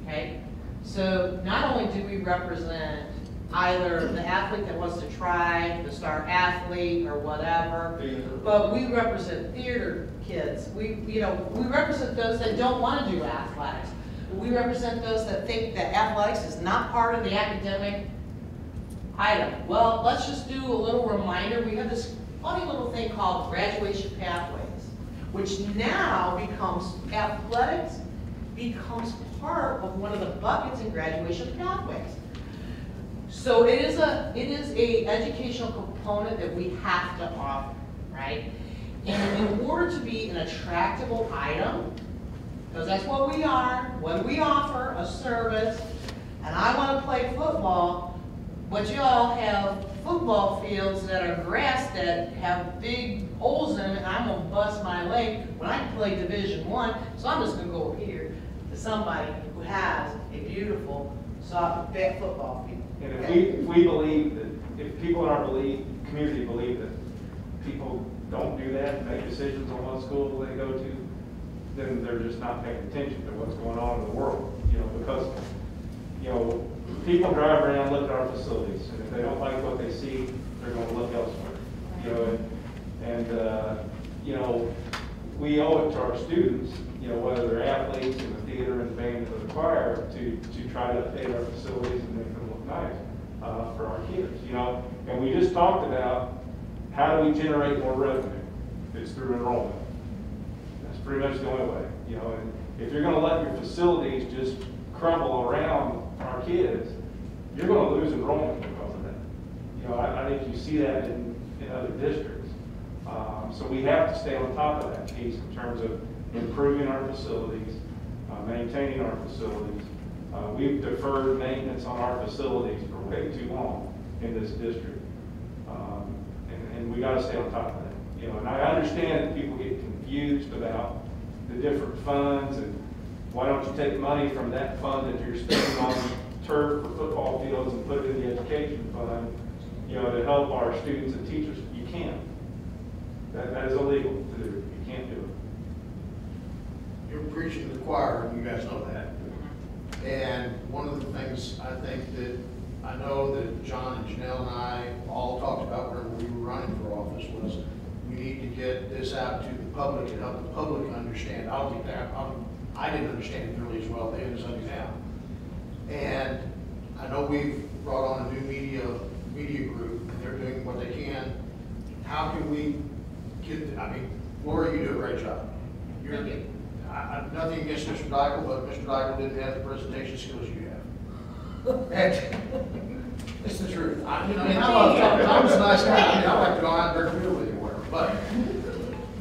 Speaker 12: okay? So not only do we represent either the athlete that wants to try, the star athlete or whatever, but we represent theater kids. We represent those that don't want to do athletics. We represent those that think that athletics is not part of the academic item. Well, let's just do a little reminder. We have this funny little thing called graduation pathways, which now athletics becomes part of one of the buckets in graduation pathways. So it is a educational component that we have to offer, right? And in order to be an attractable item, because that's what we are, when we offer a service, and I want to play football, but you all have football fields that are grass that have big holes in them, and I'm going to bust my leg when I can play Division I, so I'm just going to go over here to somebody who has a beautiful soft football field.
Speaker 4: And if we believe that, if people in our community believe that people don't do that and make decisions on what school they go to, then they're just not paying attention to what's going on in the world. You know, because, you know, people drive around, look at our facilities, and if they don't like what they see, they're going to look elsewhere. You know, and you know, we owe it to our students, you know, whether they're athletes in the theater and the band or the choir, to try to update our facilities and make them look nice for our kids. You know, and we just talked about how do we generate more revenue? It's through enrollment. That's pretty much the only way. You know, and if you're going to let your facilities just crumble around our kids, you're going to lose enrollment because of that. You I think you see that in other districts. So we have to stay on top of that piece in terms of improving our facilities, maintaining our facilities. We've deferred maintenance on our facilities for way too long in this district. And we got to stay on top of that. And I understand that people get confused about the different funds and why don't you take money from that fund that you're spending on turf for football fields and put it in the education fund, to help our students and teachers. You can't. That is illegal to do. You can't do it.
Speaker 5: You're preaching to the choir, and you guys know that. And one of the things I think that I know that John and Janelle and I all talked about whenever we were running for office was we need to get this out to the public and help the public understand. I don't think that I didn't understand it nearly as well then as I do now. And I know we've brought on a new media group, and they're doing what they can. How can we get? Laura, you do a great job.
Speaker 12: Thank you.
Speaker 5: Nothing against Mr. Dykle, but Mr. Dykle didn't have the presentation skills you have. It's the truth. I'm a nice guy. I like to go out there and do it anywhere. But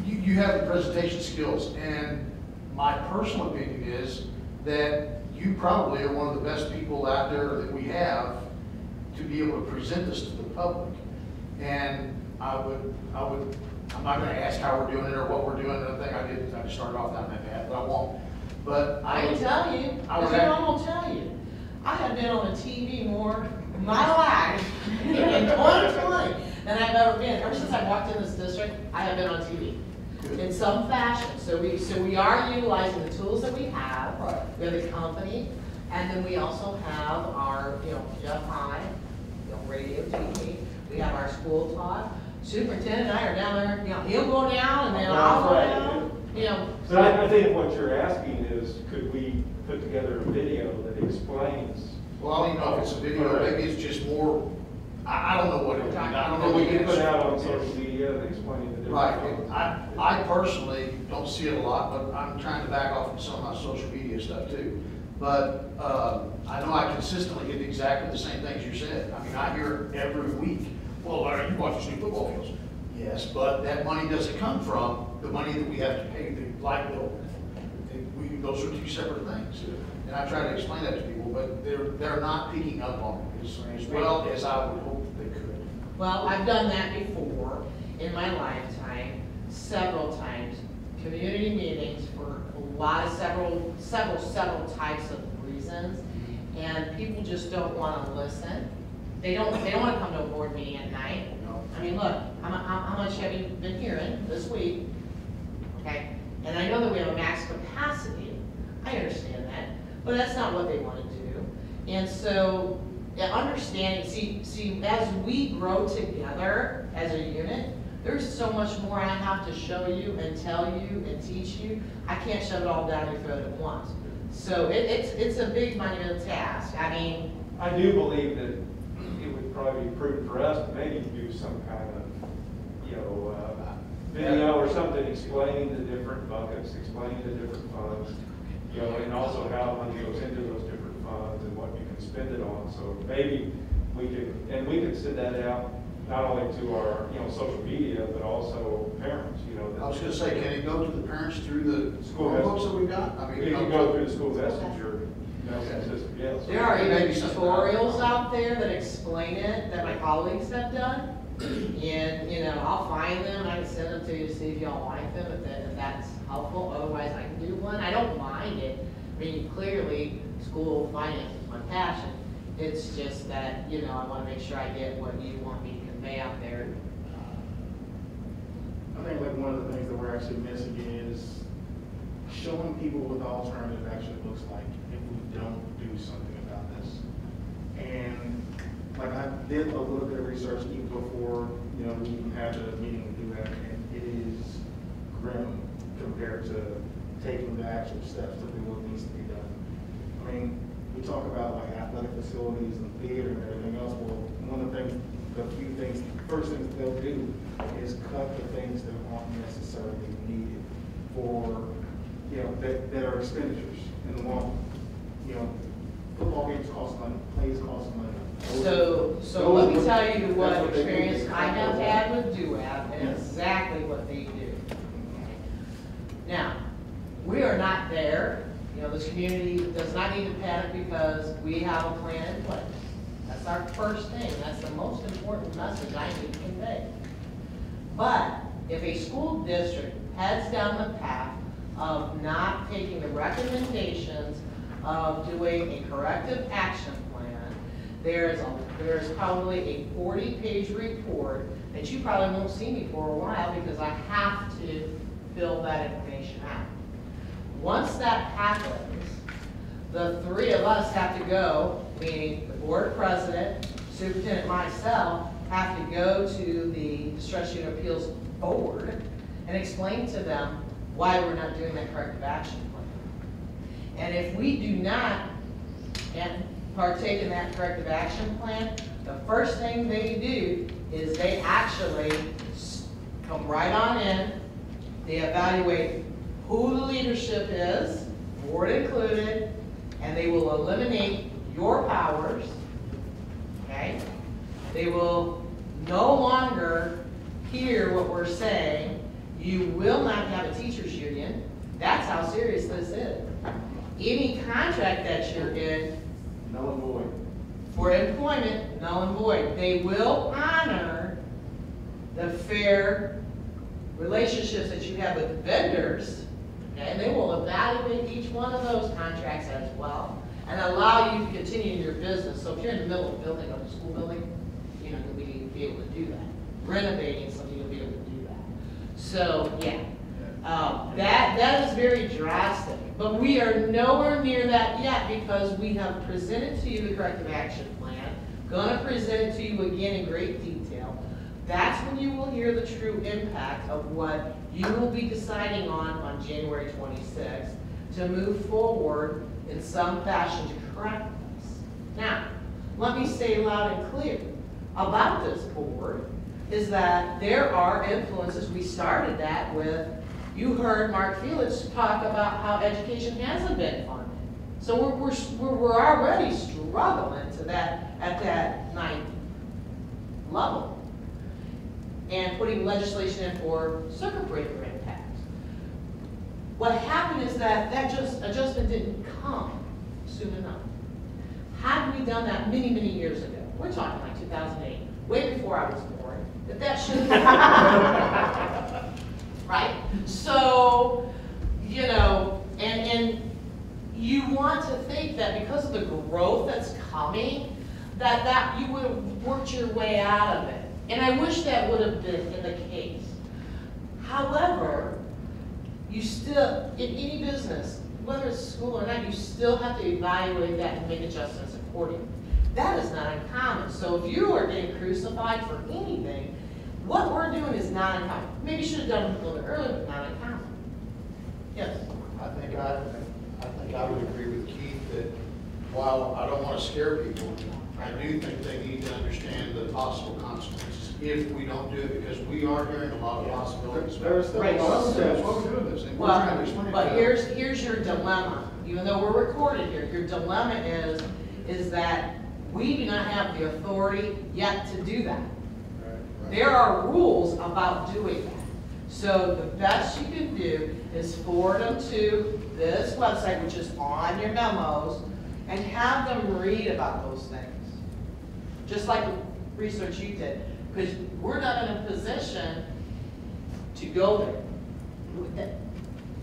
Speaker 5: you have the presentation skills, and my personal opinion is that you probably are one of the best people out there that we have to be able to present this to the public. And I'm not going to ask how we're doing it or what we're doing. I think I just started off down that path, but I won't. But
Speaker 12: I can tell you, because I won't tell you. I have been on the TV more in my life in 2020 than I've ever been. Ever since I walked in this district, I have been on TV in some fashion. So we are utilizing the tools that we have.
Speaker 5: Right.
Speaker 12: We have the company, and then we also have our, Jeff High, radio, TV. We have our school talk. Superintendent and I are down there, he'll go down and then I'll go down,
Speaker 4: So I think what you're asking is, could we put together a video that explains?
Speaker 5: well, I don't even know if it's a video. Maybe it's just more. I don't know what it is. I don't know.
Speaker 4: We can put out on social media and explain the different.
Speaker 5: Right. I personally don't see it a lot, but I'm trying to back off from some of my social media stuff too. But I know I consistently get exactly the same things you said. I hear it every week. Well, Larry, you watch these new football fields. Yes, but that money doesn't come from the money that we have to pay the light bill. Those are two separate things. And I try to explain that to people, but they're not picking up on it as well as I would hope they could.
Speaker 12: Well, I've done that before in my lifetime, several times. Community meetings for a lot of several types of reasons, and people just don't want to listen. They don't want to come to a board meeting at night. Look, how much have you been hearing this week? Okay, and I know that we have a max capacity. I understand that, but that's not what they want to do. And so, understanding, see, as we grow together as a unit, there's so much more I have to show you and tell you and teach you. I can't shove it all down your throat at once. So it's a big monumental task.
Speaker 4: I do believe that it would probably be prudent for us to maybe do some kind of, video or something explaining the different buckets, explaining the different funds, and also how money goes into those different funds and what you can spend it on. So maybe we can send that out not only to our, social media, but also parents,
Speaker 5: I was going to say, can it go to the parents through the
Speaker 4: School
Speaker 5: books that we've got?
Speaker 4: It can go through the school messenger system, yes.
Speaker 12: There are even tutorials out there that explain it that my colleagues have done. And, I'll find them and I can send them to you to see if y'all like them, if that's helpful. Otherwise, I can do one. I don't mind it. Clearly, school finance is my passion. It's just that, I want to make sure I get what you want me to convey out there.
Speaker 14: I think one of the things that we're actually missing is showing people what the alternative actually looks like if we don't do something about this. And I did a little bit of research even before, we even had the meeting to do that, and it is grim compared to taking the actual steps to do what needs to be done. We talk about athletic facilities and theater and everything else. Well, one of the first things they'll do is cut the things that aren't necessarily needed for, that are expenditures in the long run. Football games cost money, plays cost money,
Speaker 12: So let me tell you what experience I have had with DUAP and exactly what they do. Now, we are not there. You know, this community does not need to panic because we have a plan in place. That's our first thing. That's the most important message I need to convey. But if a school district heads down the path of not taking the recommendations of doing a corrective action plan, there's probably a 40-page report that you probably won't see me for a while because I have to fill that information out. Once that happens, the three of us have to go, meaning the board president, superintendent, myself, have to go to the Distress Unit Appeals Board and explain to them why we're not doing that corrective action plan. And if we do not partake in that corrective action plan, the first thing they do is they actually come right on in, they evaluate who the leadership is, board included, and they will eliminate your powers, okay? They will no longer hear what we're saying. You will not have a teachers union. That's how serious this is. Any contract that you're in,
Speaker 4: Null and void.
Speaker 12: for employment, null and void. They will honor the fair relationships that you have with vendors, okay? And they will evaluate each one of those contracts as well and allow you to continue in your business. So if you're in the middle of building a school building, you know, you'll be able to do that. Renovating something, you'll be able to do that. So, yeah. That is very drastic, but we are nowhere near that yet because we have presented to you the corrective action plan, gonna present it to you again in great detail. That's when you will hear the true impact of what you will be deciding on January 26th to move forward in some fashion to correct this. Now, let me say loud and clear about this board is that there are influences. We started that with, you heard Mark Felix talk about how education hasn't been funded. So we're already struggling to that at that 9th level and putting legislation in for circuit breaker impacts. What happened is that adjustment didn't come soon enough. Had we done that many, many years ago, we're talking like 2008, way before I was born, that should have happened. Right? So, you know, and you want to think that because of the growth that's coming, that you would have worked your way out of it. And I wish that would have been in the case. However, you still, in any business, whether it's school or not, you still have to evaluate that and make adjustments accordingly. That is not uncommon. So if you are getting crucified for anything, what we're doing is not uncommon. Maybe you should have done it a little bit earlier, but not uncommon. Yes?
Speaker 5: I think I would agree with Keith that while I don't want to scare people, I do think they need to understand the possible consequences if we don't do it, because we are hearing a lot of possibilities.
Speaker 14: There's still a lot of steps.
Speaker 5: That's why we're doing this. And we're trying to explain it
Speaker 12: But
Speaker 5: to them.
Speaker 12: here's your dilemma. Even though we're recorded here, your dilemma is that we do not have the authority yet to do that. There are rules about doing that. So the best you can do is forward them to this website, which is on your memos, and have them read about those things. Just like the research you did. Because we're not in a position to go there.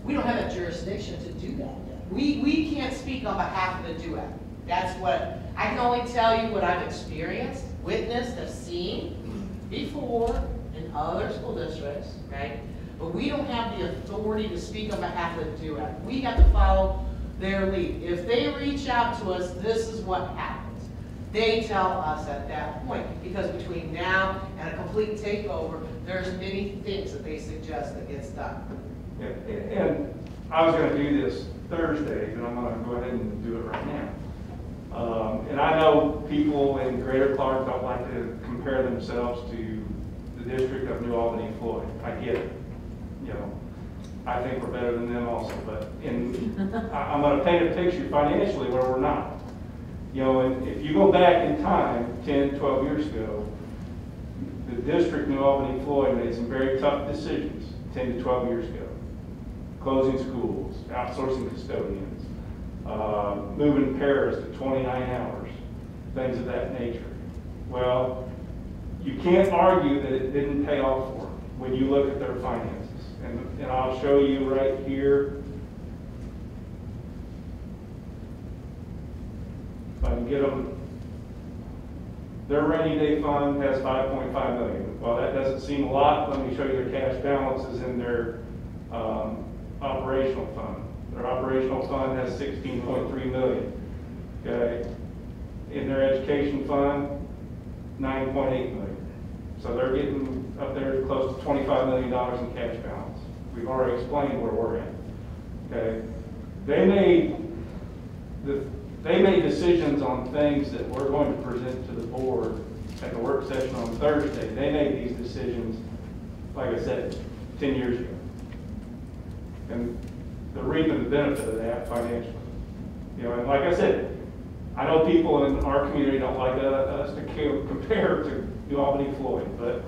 Speaker 12: We don't have a jurisdiction to do that yet. We can't speak on behalf of the DUAP. That's what, I can only tell you what I've experienced, witnessed, have seen before in other school districts, right? But we don't have the authority to speak on behalf of the DUAP. We have to follow their lead. If they reach out to us, this is what happens. They tell us at that point, because between now and a complete takeover, there's many things that they suggest that gets done.
Speaker 4: Yeah, and I was going to do this Thursday, but I'm going to go ahead and do it right now. And I know people in Greater Clark don't like to compare themselves to the District of New Albany, Floyd. I get it. You know, I think we're better than them also, but I'm going to paint a picture financially where we're not. You know, and if you go back in time, 10, 12 years ago, the district, New Albany, Floyd, made some very tough decisions 10 to 12 years ago. Closing schools, outsourcing custodians, moving pairs to 29 hours, things of that nature. Well, you can't argue that it didn't pay off for them when you look at their finances. And I'll show you right here. If I can get them. Their rainy day fund has $5.5 million. Well, that doesn't seem a lot. Let me show you their cash balances in their operational fund. Their operational fund has $16.3 million. Okay. In their education fund, $9.8 million. So they're getting up there close to $25 million in cash balance. We've already explained where we're at. Okay. They made decisions on things that we're going to present to the board at the work session on Thursday. They made these decisions, like I said, 10 years ago. And they're reaping the benefit of that financially. You know, and like I said, I know people in our community don't like us to compare to New Albany, Floyd, but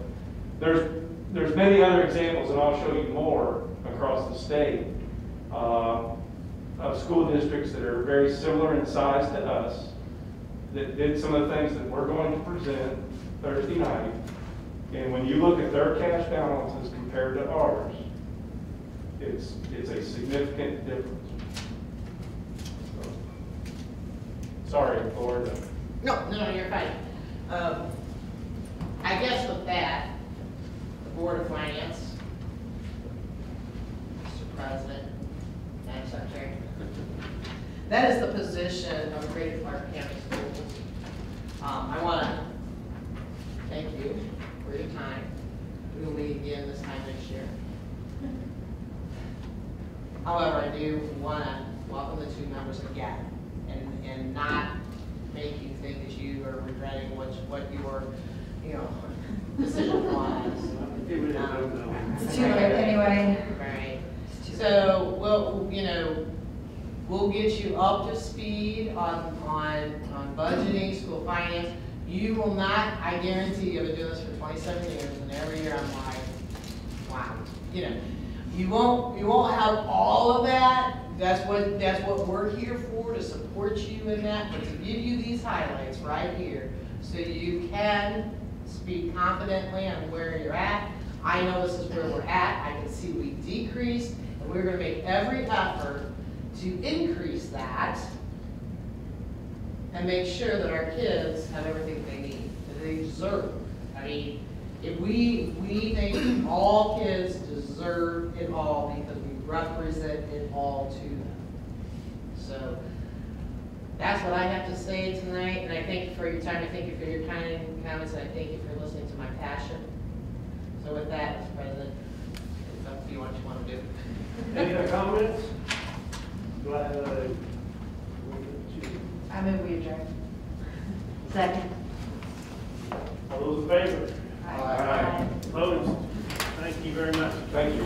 Speaker 4: there's many other examples, and I'll show you more across the state, of school districts that are very similar in size to us, that did some of the things that we're going to present Thursday night. And when you look at their cash balances compared to ours, it's a significant difference. So, sorry, Lord.
Speaker 12: No, you're fine. I guess with that, the Board of Finance, Mr. President, Madam Secretary, that is the position of the Greater Clark County Schools. I want to thank you for your time. We will meet again this time next year. However, I do want to welcome the two members again and not make you think that you are regretting what your decision was.
Speaker 10: It's too late anyway.
Speaker 12: Right. So, we'll get you up to speed on budgeting, school finance. You will not, I guarantee you, I've been doing this for 27 years, and every year I'm like, wow. You won't have all of that. That's what we're here for, to support you in that, but to give you these highlights right here so you can speak confidently on where you're at. I know this is where we're at. I can see we decreased, and we're going to make every effort to increase that and make sure that our kids have everything they need, that they deserve. I mean, if we think all kids deserve it all because we represent it all to them. So that's what I have to say tonight, and I thank you for your time. I thank you for your kind comments, and I thank you for listening to my passion. So with that, Mr. President, it's up to you what you want to do.
Speaker 8: Any other comments? Do I have a?
Speaker 10: I move we adjourn. Second.
Speaker 8: All those in favor?
Speaker 10: Aye.
Speaker 8: Opposed? Thank you very much.
Speaker 4: Thank you.